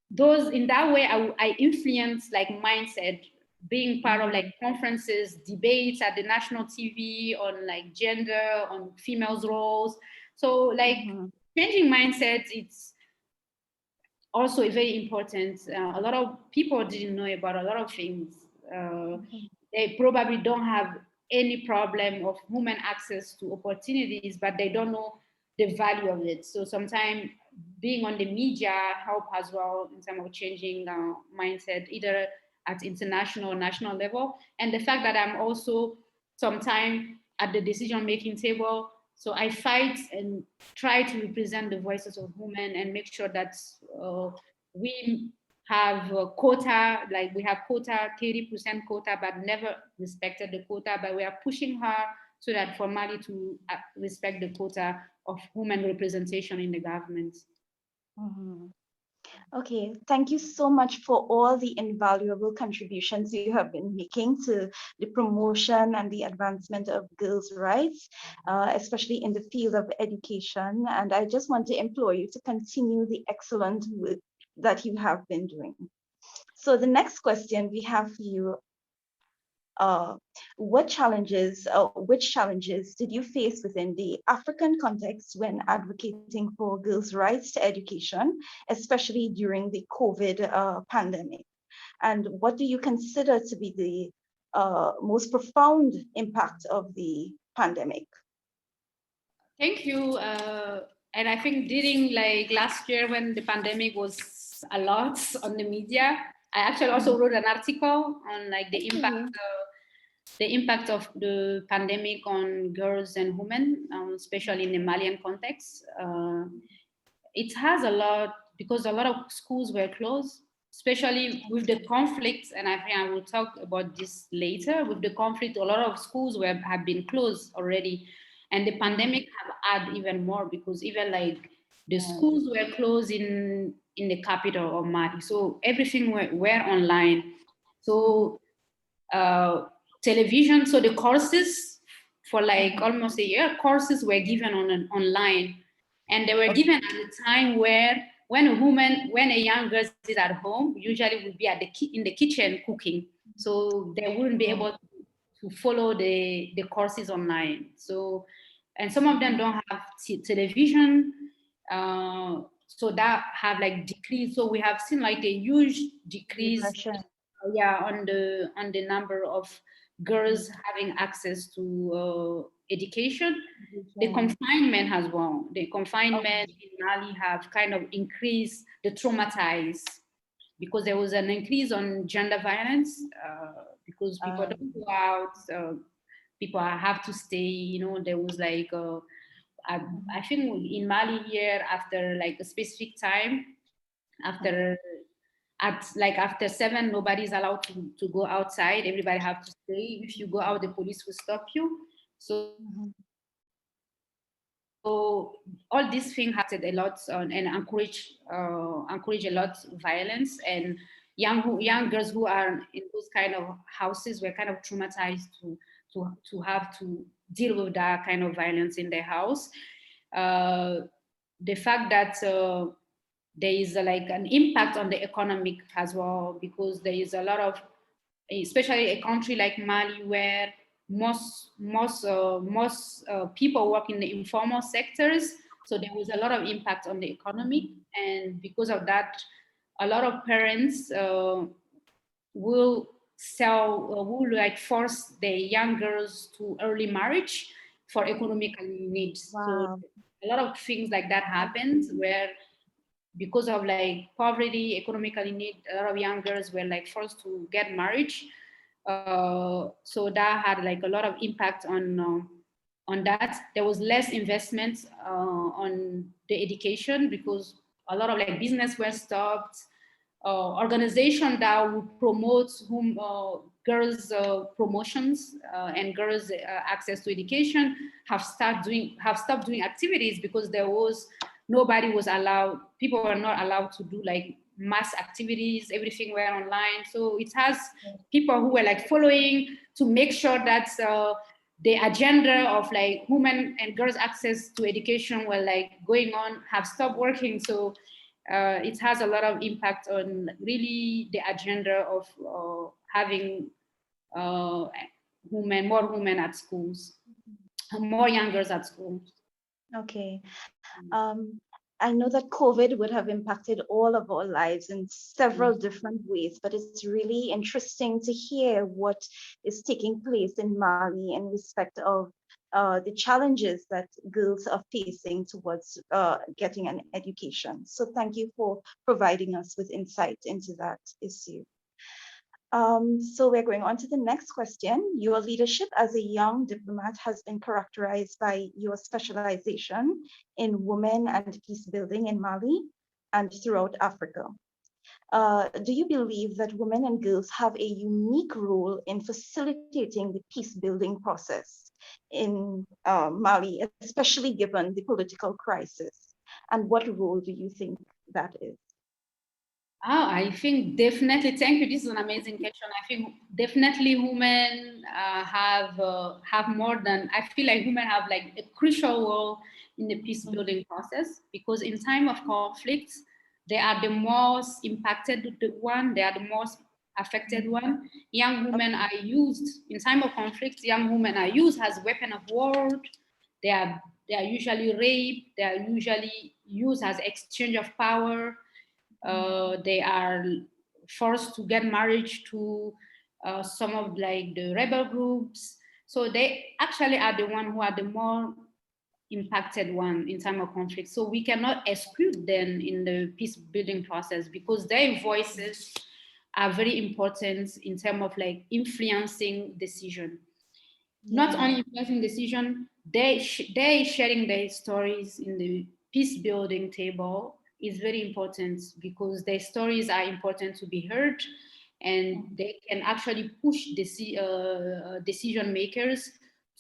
those in that way, I influence like mindset, being part of like conferences, debates at the national TV on like gender, on females' roles. So like changing mindsets, it's also very important. A lot of people didn't know about a lot of things. They probably don't have any problem of women access to opportunities, but they don't know the value of it. So sometimes being on the media help as well in terms of changing mindset, either at international or national level. And the fact that I'm also sometimes at the decision-making table, so I fight and try to represent the voices of women and make sure that we have a quota, like we have quota, 30% quota, but never respected the quota, but we are pushing her so that for Mali to respect the quota of women representation in the government. Okay, thank you so much for all the invaluable contributions you have been making to the promotion and the advancement of girls' rights, especially in the field of education. And I just want to implore you to continue the excellent work that you have been doing. So the next question we have for you, which challenges did you face within the African context when advocating for girls' rights to education, especially during the COVID pandemic? And what do you consider to be the most profound impact of the pandemic? Thank you. And I think during like last year when the pandemic was a lot on the media, I actually also wrote an article on like the impact of the pandemic on girls and women, especially in the Malian context. It has a lot, because a lot of schools were closed, especially with the conflict, and I think I will talk about this later. With the conflict, a lot of schools have been closed already, and the pandemic have added even more, because even like the schools were closed in the capital of Mali, so everything were online. So television, so the courses for like almost a year, courses were given online, and they were given at a time where when a young girl is at home, usually would be in the kitchen cooking, so they wouldn't be able to follow the courses online. So, and some of them don't have television, so that have like decreased. So we have seen like a huge decrease, on the number of girls having access to education. The confinement as well. The confinement in Mali have kind of increased the traumatized, because there was an increase on gender violence, because people don't go out, people have to stay, there was like, I think in Mali here, after like a specific time, after 7, nobody's allowed to go outside. Everybody have to stay. If you go out, the police will stop you. So all these things have a lot on, and encourage a lot of violence. And young girls who are in those kind of houses were kind of traumatized to have to deal with that kind of violence in their house. The fact that there is like an impact on the economic as well, because there is a lot of, especially a country like Mali, where most people work in the informal sectors. So there was a lot of impact on the economy, and because of that, a lot of parents will like force their young girls to early marriage for economical needs. Wow. So a lot of things like that happens where, because of like poverty, economically need, a lot of young girls were like forced to get married. So that had like a lot of impact on that. There was less investment on the education because a lot of like business were stopped. Organization that would promote girls promotions and girls access to education have stopped doing activities because nobody was allowed. People were not allowed to do like mass activities. Everything were online. So it has people who were like following to make sure that the agenda of like women and girls access to education were like going on have stopped working. So it has a lot of impact on really the agenda of having more women at schools, more young girls at schools. Okay. I know that COVID would have impacted all of our lives in several different ways, but it's really interesting to hear what is taking place in Mali in respect of the challenges that girls are facing towards getting an education. So thank you for providing us with insight into that issue. So we're going on to the next question. Your leadership as a young diplomat has been characterized by your specialization in women and peace building in Mali and throughout Africa. Do you believe that women and girls have a unique role in facilitating the peace building process in Mali, especially given the political crisis? And what role do you think that is? Oh, I think definitely. Thank you. This is an amazing question. I think definitely women have more than. I feel like women have like a crucial role in the peace building process, because in time of conflict, they are the most impacted one. They are the most affected one. Young women are used in time of conflict. Young women are used as weapon of war. They are usually raped. They are usually used as exchange of power. They are forced to get married to some of like the rebel groups. So they actually are the one who are the more impacted one in time of conflict. So we cannot exclude them in the peace building process, because their voices are very important in terms of like influencing decision. Not only influencing decision, they sharing their stories in the peace building table is very important, because their stories are important to be heard, and they can actually push decision makers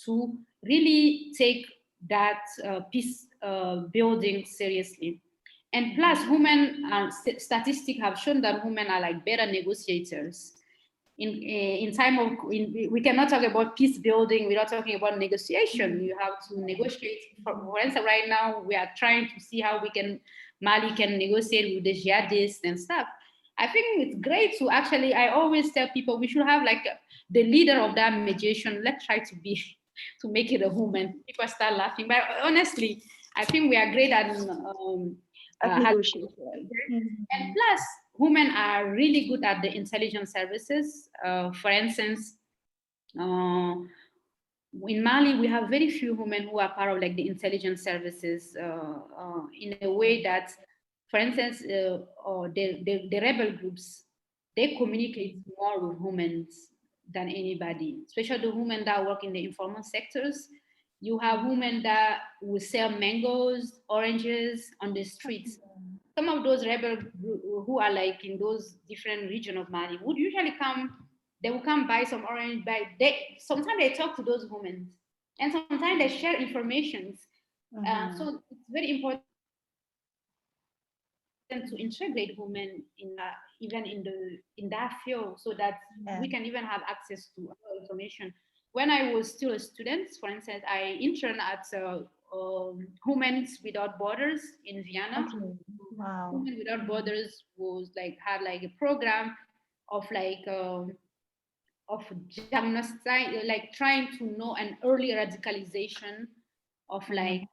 to really take that peace building seriously. And plus, women, statistics have shown that women are like better negotiators. In time of, we cannot talk about peace building without talking about negotiation. You have to negotiate. For instance, right now we are trying to see how Mali can negotiate with the jihadists and stuff. I think it's great to actually, I always tell people we should have like the leader of that mediation. Let's try to be, to make it a woman. People start laughing, but honestly, I think we are great at negotiation. And plus, women are really good at the intelligence services. For instance, in Mali, we have very few women who are part of like the intelligence services in a way that, for instance, or the rebel groups, they communicate more with women than anybody, especially the women that work in the informal sectors. You have women that will sell mangoes, oranges on the streets. Some of those rebels who are like in those different regions of Mali would usually come, they will come buy some orange, sometimes they talk to those women, and sometimes they share information. So it's very important to integrate women in even in that field, so that we can even have access to information. When I was still a student, for instance, I interned at Humans Without Borders in Vienna. Okay. Wow. Women Without Borders was like had like a program of like of diagnostic, like trying to know an early radicalization of like.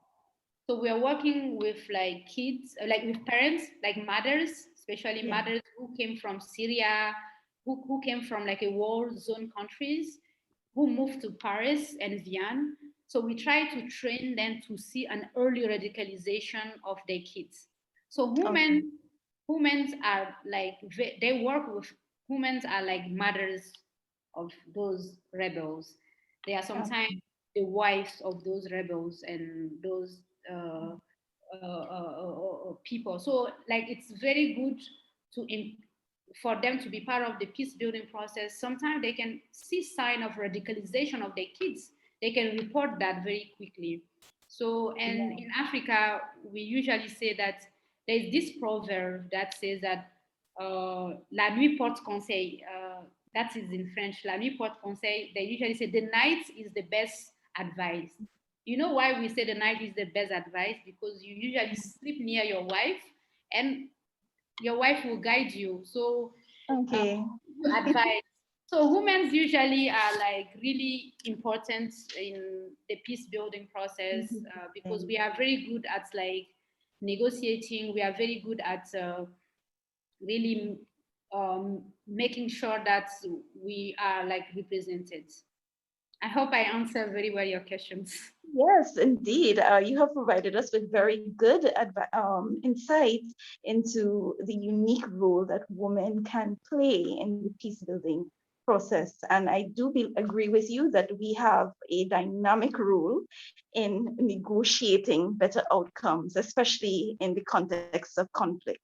So we are working with like kids, like with parents, like mothers, especially mothers who came from Syria, who came from like a war zone countries, who moved to Paris and Vienna. So we try to train them to see an early radicalization of their kids. So humans are like, they work with, humans are like mothers of those rebels. They are sometimes the wives of those rebels and those people. So like it's very good to for them to be part of the peace building process. Sometimes they can see sign of radicalization of their kids. They can report that very quickly. So, and in Africa, we usually say that there's this proverb that says that la nuit porte conseil. That is in French. La nuit porte conseil. They usually say the night is the best advice. You know why we say the night is the best advice? Because you usually sleep near your wife, and your wife will guide you. So advice. So women usually are like really important in the peace building process because we are very good at like negotiating. We are very good at really making sure that we are like represented. I hope I answered very well your questions. Yes, indeed. You have provided us with very good insights into the unique role that women can play in the peace building process. And I do agree with you that we have a dynamic role in negotiating better outcomes, especially in the context of conflict.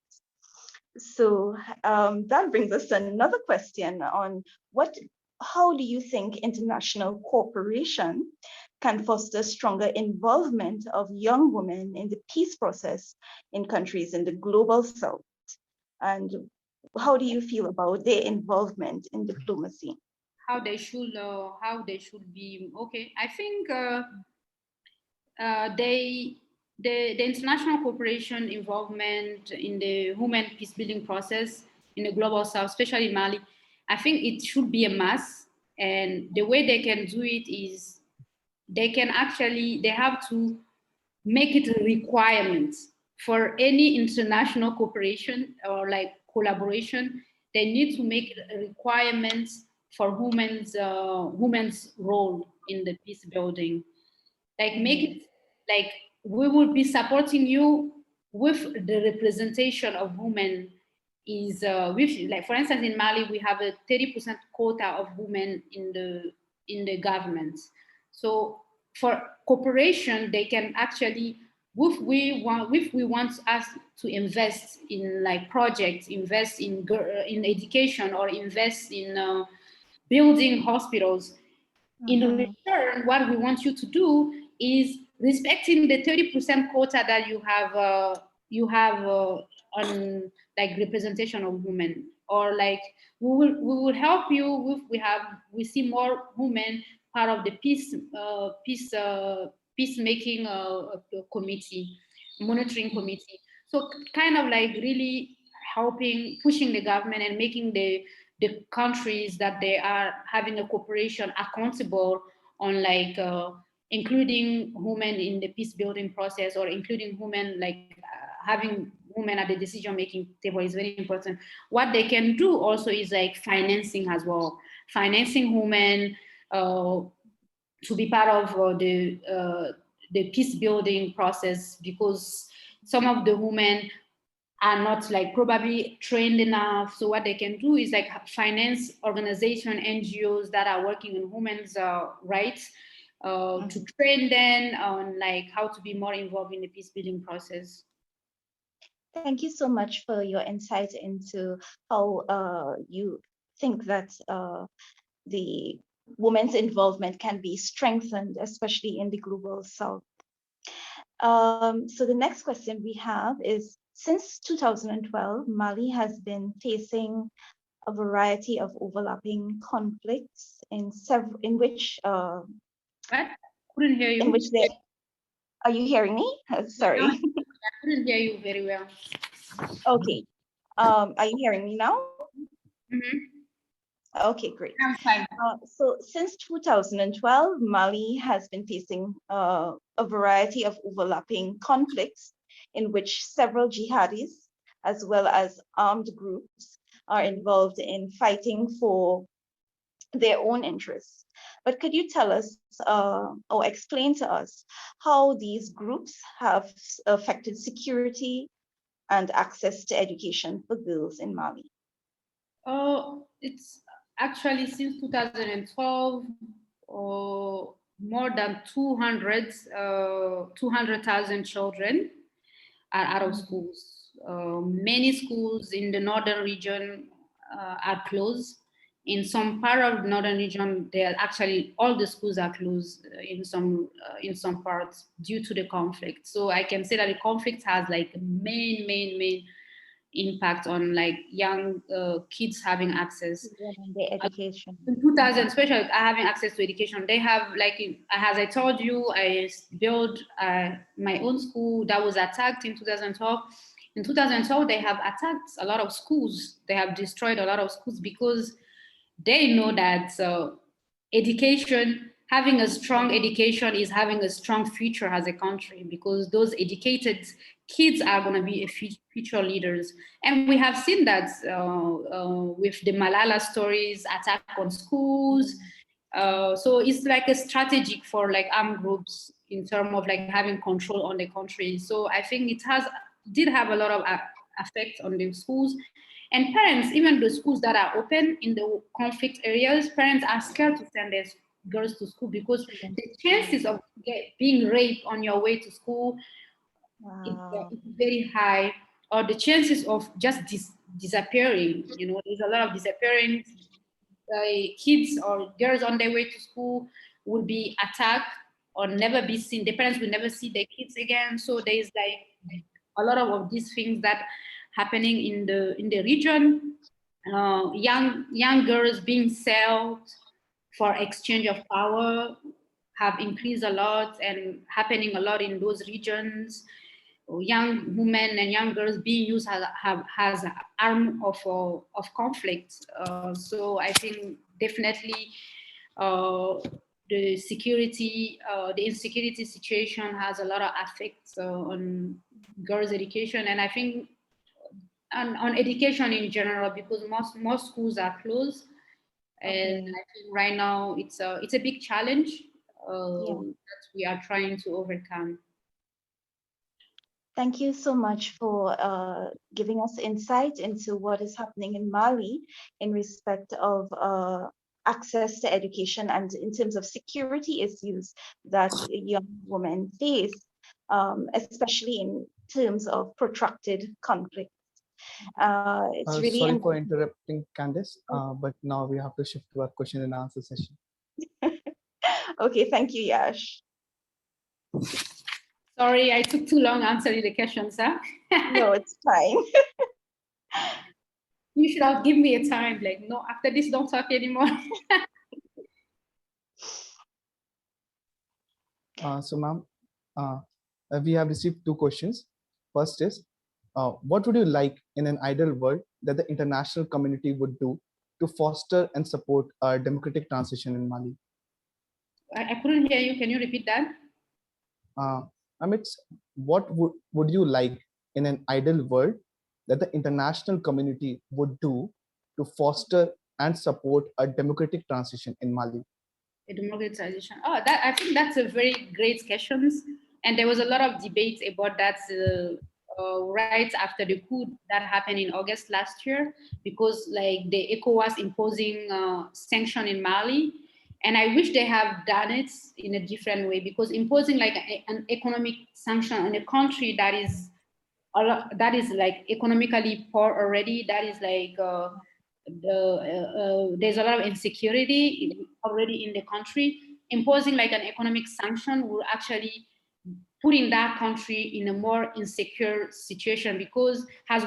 So that brings us to another question on how do you think international cooperation can foster stronger involvement of young women in the peace process in countries in the global south? And how do you feel about their involvement in diplomacy? How they should be. Okay, I think the international cooperation involvement in the human peace building process in the global south, especially in Mali, I think it should be a must. And the way they can do it is they have to make it a requirement for any international cooperation or like collaboration. They need to make it a requirement for women's role in the peace building. Like make it like we will be supporting you with the representation of women is with, like for instance in Mali we have a 30% quota of women in the government. So for cooperation they can actually, if we want us to invest in like projects, invest in education or invest in building hospitals, in return, what we want you to do is respecting the 30% quota that you have on like representation of women, or like we will help you with, we see more women part of the peacemaking committee, monitoring committee. So kind of like really helping, pushing the government and making the countries that they are having a cooperation accountable on like including women in the peace building process, or including women like having women at the decision making table is very important. What they can do also is like financing as well, financing women to be part of the peace building process, because some of the women are not like probably trained enough. So what they can do is like finance organization, NGOs that are working on women's rights to train them on like how to be more involved in the peace building process. Thank you so much for your insight into how you think that the women's involvement can be strengthened, especially in the global south. So the next question we have is, since 2012, Mali has been facing a variety of overlapping conflicts in which What? Couldn't hear you. there. Are you hearing me? Sorry. I couldn't hear you very well. Okay. Are you hearing me now? Mm-hmm. Okay, great. I'm fine. So since 2012, Mali has been facing a variety of overlapping conflicts in which several jihadis, as well as armed groups, are involved in fighting for their own interests. But could you tell us or explain to us how these groups have affected security and access to education for girls in Mali? Oh, it's actually since 2012, more than 200,000 children are out of schools. Many schools in the northern region are closed. In some part of the northern region, they are actually all the schools are closed in some parts due to the conflict. So I can say that the conflict has like main impact on like young kids having access. Their education. In 2000, especially having access to education, they have like, as I told you, I built my own school that was attacked in 2012. In 2012, they have attacked a lot of schools. They have destroyed a lot of schools because they know that education, having a strong education is having a strong future as a country, because those educated kids are going to be future leaders. And we have seen that with the Malala stories, attack on schools. So it's like a strategic for like armed groups in terms of like having control on the country. So I think it did have a lot of effect on the schools. And parents, even the schools that are open in the conflict areas, parents are scared to send their girls to school because the chances of being raped on your way to school is very high, or the chances of just disappearing. You know, there's a lot of disappearing kids or girls on their way to school will be attacked or never be seen. The parents will never see their kids again. So there's like a lot of these things that happening in the region. Young girls being sold for exchange of power have increased a lot and happening a lot in those regions. Young women and young girls being used as an arm of conflict. So I think definitely the insecurity situation has a lot of effects on girls' education, and I think on education in general, because most schools are closed, and I think right now it's a big challenge that we are trying to overcome. Thank you so much for giving us insight into what is happening in Mali in respect of access to education and in terms of security issues that young women face, especially in terms of protracted conflict. It's really sorry for interrupting, Candice, but now we have to shift to our question and answer session. Okay, thank you, Yash. Sorry, I took too long answering the questions, huh? No, it's fine. You should have given me a time, like, no, after this, don't talk anymore. So, ma'am, we have received two questions. First is, what would you like in an ideal world that the international community would do to foster and support a democratic transition in Mali? I couldn't hear you. Can you repeat that? It's what would you like in an ideal world that the international community would do to foster and support a democratic transition in Mali? A democratic transition. Oh, I think that's a very great question. And there was a lot of debate about that right after the coup that happened in August last year, because like the ECOWAS imposing sanction in Mali. And I wish they have done it in a different way, because imposing like an economic sanction on a country that is like economically poor already, that is like there's a lot of insecurity already in the country. Imposing like an economic sanction will actually putting that country in a more insecure situation, because as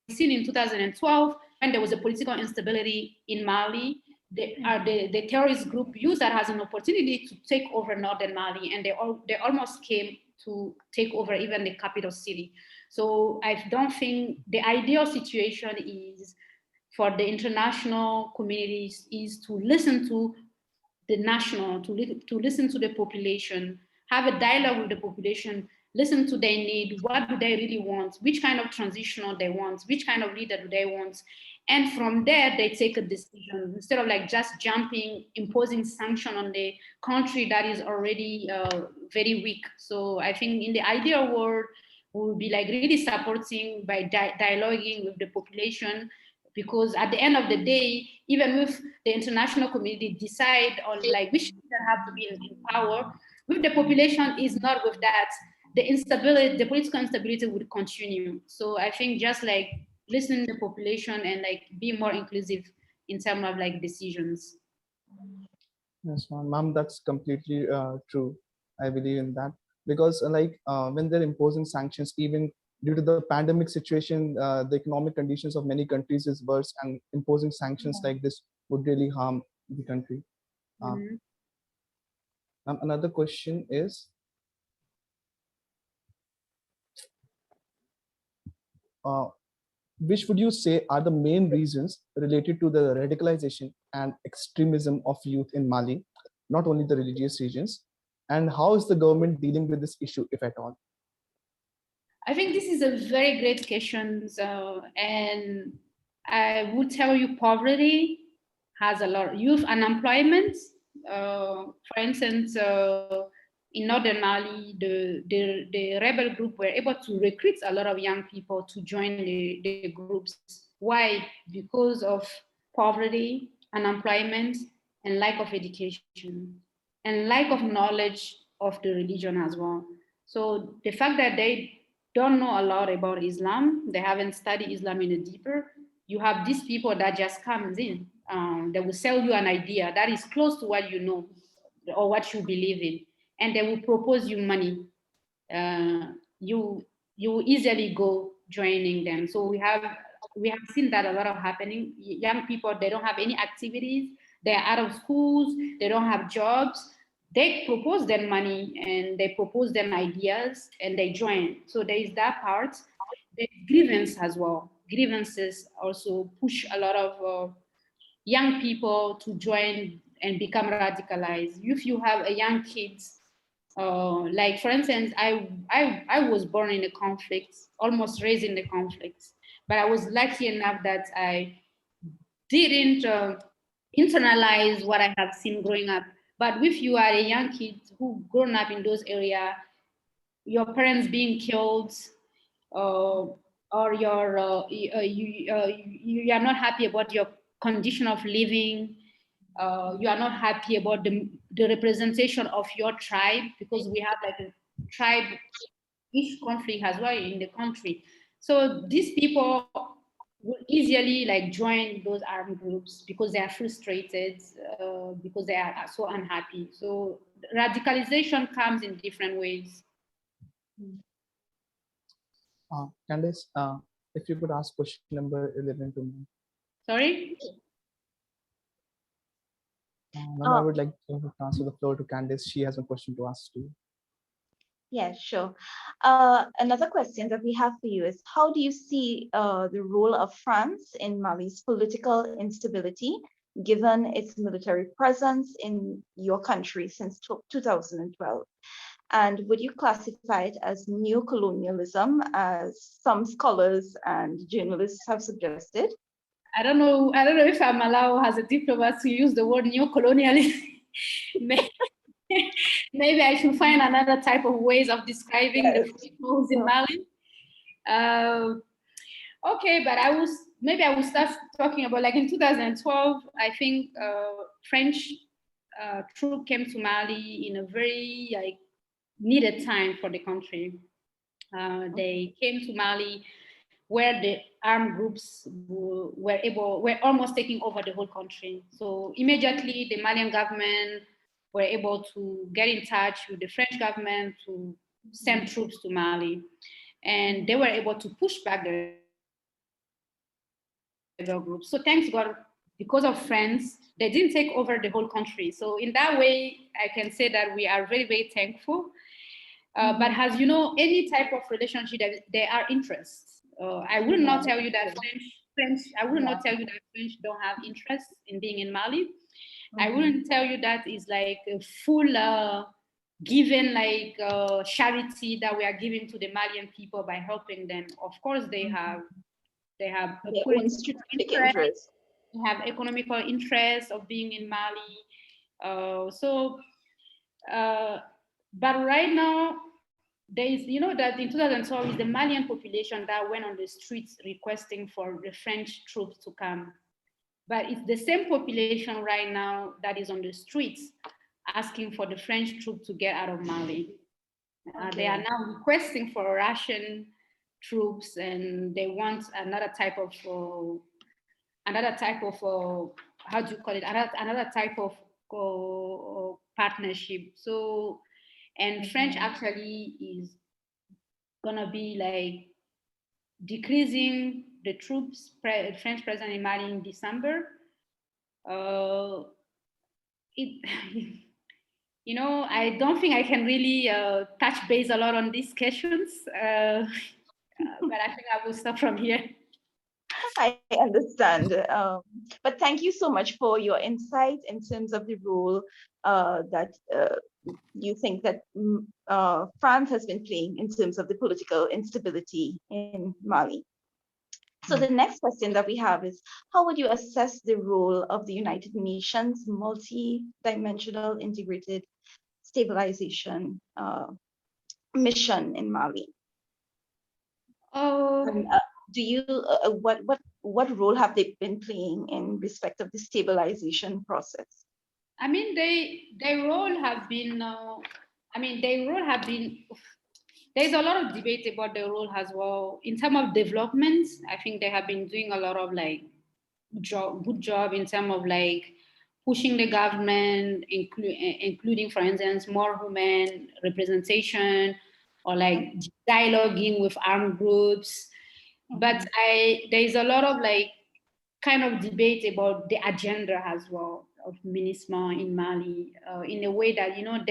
seen in 2012, when there was a political instability in Mali, the terrorist group used that as an opportunity to take over northern Mali, and they almost came to take over even the capital city. So I don't think the ideal situation is for the international communities is to listen to the national, to listen to the population, have a dialogue with the population, listen to their need, what do they really want, which kind of transitional they want, which kind of leader do they want. And from there, they take a decision instead of like just jumping, imposing sanction on the country that is already very weak. So I think in the ideal world, we will be like really supporting by dialoguing with the population, because at the end of the day, even if the international community decide on like which leader have to be in power, if the population is not with that, the instability, the political instability would continue. So I think just like listen to the population and like be more inclusive in terms of like decisions. Yes, ma'am, that's completely true. I believe in that because, when they're imposing sanctions, even due to the pandemic situation, the economic conditions of many countries is worse, and imposing sanctions like this would really harm the country. Another question is, uh, which would you say are the main reasons related to the radicalization and extremism of youth in Mali, not only the religious regions, and how is the government dealing with this issue, if at all? I think this is a very great question, and I would tell you poverty has a lot. Youth unemployment, for instance, in northern Mali, the rebel group were able to recruit a lot of young people to join the groups. Why? Because of poverty, unemployment, and lack of education, and lack of knowledge of the religion as well. So the fact that they don't know a lot about Islam, they haven't studied Islam in a deeper, you have these people that just comes in. They will sell you an idea that is close to what you know or what you believe in, and they will propose you money. You you easily go joining them. So we have seen that a lot of happening. Young people, they don't have any activities, they're out of schools, they don't have jobs. They propose them money and they propose them ideas and they join. So there is that part. There's grievance as well. Grievances also push a lot of young people to join and become radicalized. If you have a young kids, like for instance, I was born in a conflict, almost raised in the conflict, but I was lucky enough that I didn't internalize what I have seen growing up. But if you are a young kid who grown up in those areas, your parents being killed, or you are not happy about your condition of living, you are not happy about the representation of your tribe, because we have like a tribe, each country has one in the country. So these people will easily like join those armed groups because they are frustrated, because they are so unhappy. So radicalization comes in different ways. Candice, if you could ask question number 11 to me. Sorry? I would like to transfer the floor to Candice. She has a question to ask to you. Yeah, sure. Another question that we have for you is, how do you see the role of France in Mali's political instability, given its military presence in your country since 2012? And would you classify it as neocolonialism, as some scholars and journalists have suggested? I don't know if I'm allowed as a diplomat to use the word neocolonialism. Maybe I should find another type of ways of describing the peoples in Mali. Okay, but I will start talking about like in 2012, I think French troop came to Mali in a very like needed time for the country. They came to Mali where the armed groups were almost taking over the whole country. So immediately the Malian government were able to get in touch with the French government to send troops to Mali. And they were able to push back the rebel groups. So thanks God, because of France, they didn't take over the whole country. So in that way, I can say that we are very, very thankful. But as you know, any type of relationship, there are interests. I will not tell you that I will not tell you that French don't have interest in being in Mali. I wouldn't tell you that is like a full given like charity that we are giving to the Malian people by helping them. Of course, they have a political interest. They have economical interest of being in Mali. But right now, there is, you know, that in 2012 is the Malian population that went on the streets requesting for the French troops to come. But it's the same population right now that is on the streets asking for the French troops to get out of Mali. They are now requesting for Russian troops, and they want another type of how do you call it? Another type of partnership. So, and French actually is gonna be like decreasing the troops, French presence in Mali in December. You know, I don't think I can really touch base a lot on these questions, but I think I will stop from here. I understand. But thank you so much for your insight in terms of the role that you think that France has been playing in terms of the political instability in Mali. So the next question that we have is, how would you assess the role of the United Nations multi-dimensional integrated stabilization mission in Mali? Do you what role have they been playing in respect of the stabilization process? I mean, their role have been. There's a lot of debate about their role as well in terms of development. I think they have been doing a lot of like good job in terms of like pushing the government, including, for instance, more women representation or like dialoguing with armed groups. But there is a lot of like kind of debate about the agenda as well of MINUSMA in Mali, in a way that, you know,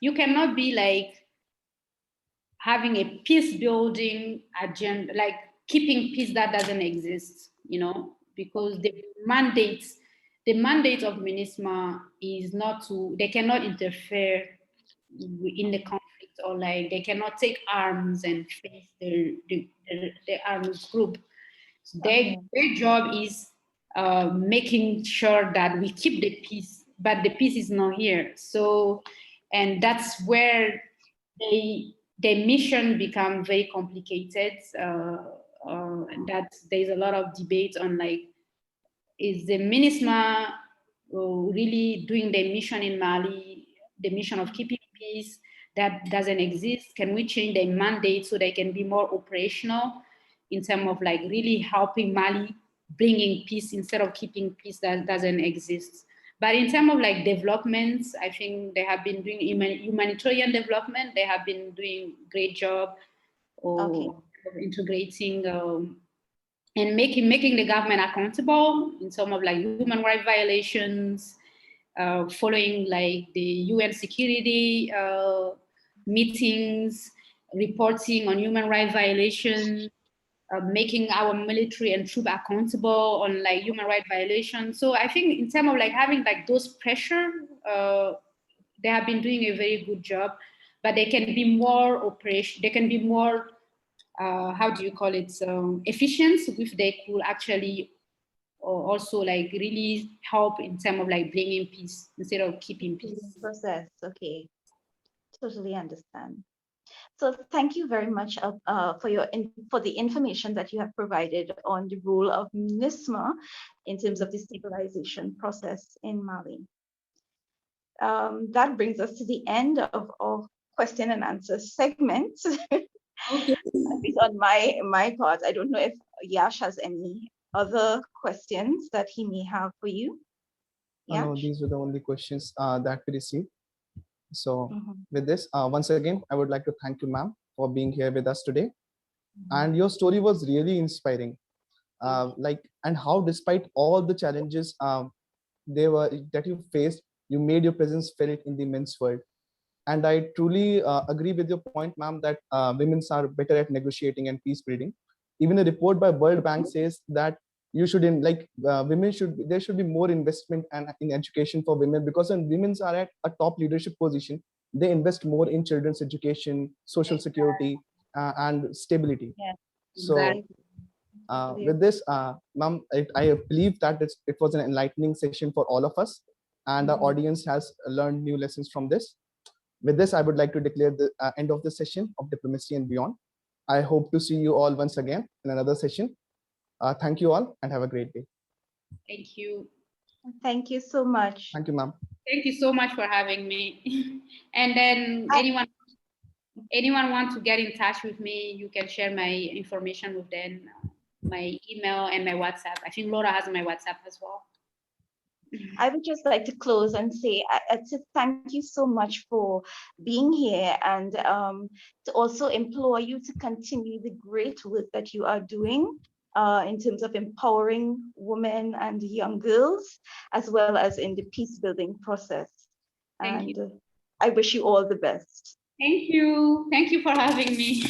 you cannot be like having a peace building agenda, like keeping peace that doesn't exist, you know, because the mandate of MINUSMA is not to, they cannot interfere in the conflict, or like they cannot take arms and face the arms group. So their job is making sure that we keep the peace, but the peace is not here. So, and that's where their mission become very complicated. That there's a lot of debate on like, is the MINUSMA really doing their mission in Mali, the mission of keeping peace that doesn't exist? Can we change their mandate so they can be more operational in terms of like really helping Mali bringing peace instead of keeping peace that doesn't exist? But in terms of like development, I think they have been doing humanitarian development. They have been doing great job of integrating and making the government accountable in terms of like human rights violations, following like the UN security meetings, reporting on human rights violations, making our military and troops accountable on like human rights violations. So I think in terms of like having like those pressure, they have been doing a very good job, but they can be more they can be more, how do you call it, efficient if they could actually also like really help in terms of like bringing peace instead of keeping peace. Process, okay, totally understand. So thank you very much for the information that you have provided on the role of MINUSMA in terms of the stabilization process in Mali. That brings us to the end of our question and answer segment. Okay. On my part, I don't know if Yash has any other questions that he may have for you. No, these were the only questions that we received. So Mhm. with this, once again, I would like to thank you, ma'am, for being here with us today. Mhm. And your story was really inspiring. And how despite all the challenges they were that you faced, you made your presence felt in the men's world. And I truly agree with your point, ma'am, that women are better at negotiating and peace building. Even a report by World Bank says that you should women should there should be more investment and in education for women, because when women are at a top leadership position, they invest more in children's education, social security, and stability. Yeah, So with this, ma'am, I believe that it was an enlightening session for all of us, and the Mhm. audience has learned new lessons from this. With this, I would like to declare the end of the session of Diplomacy and Beyond. I hope to see you all once again in another session. Thank you all and have a great day. Thank you. Thank you so much. Thank you, ma'am. Thank you so much for having me. And then anyone want to get in touch with me, you can share my information with them, my email and my WhatsApp. I think Laura has my WhatsApp as well. I would just like to close and say, thank you so much for being here, and to also implore you to continue the great work that you are doing in terms of empowering women and young girls, as well as in the peace building process. Thank you. And I wish you all the best. Thank you. Thank you for having me.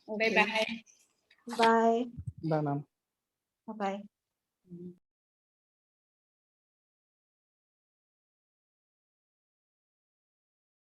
Okay. Bye-bye. Bye. Bye, ma'am. Bye-bye.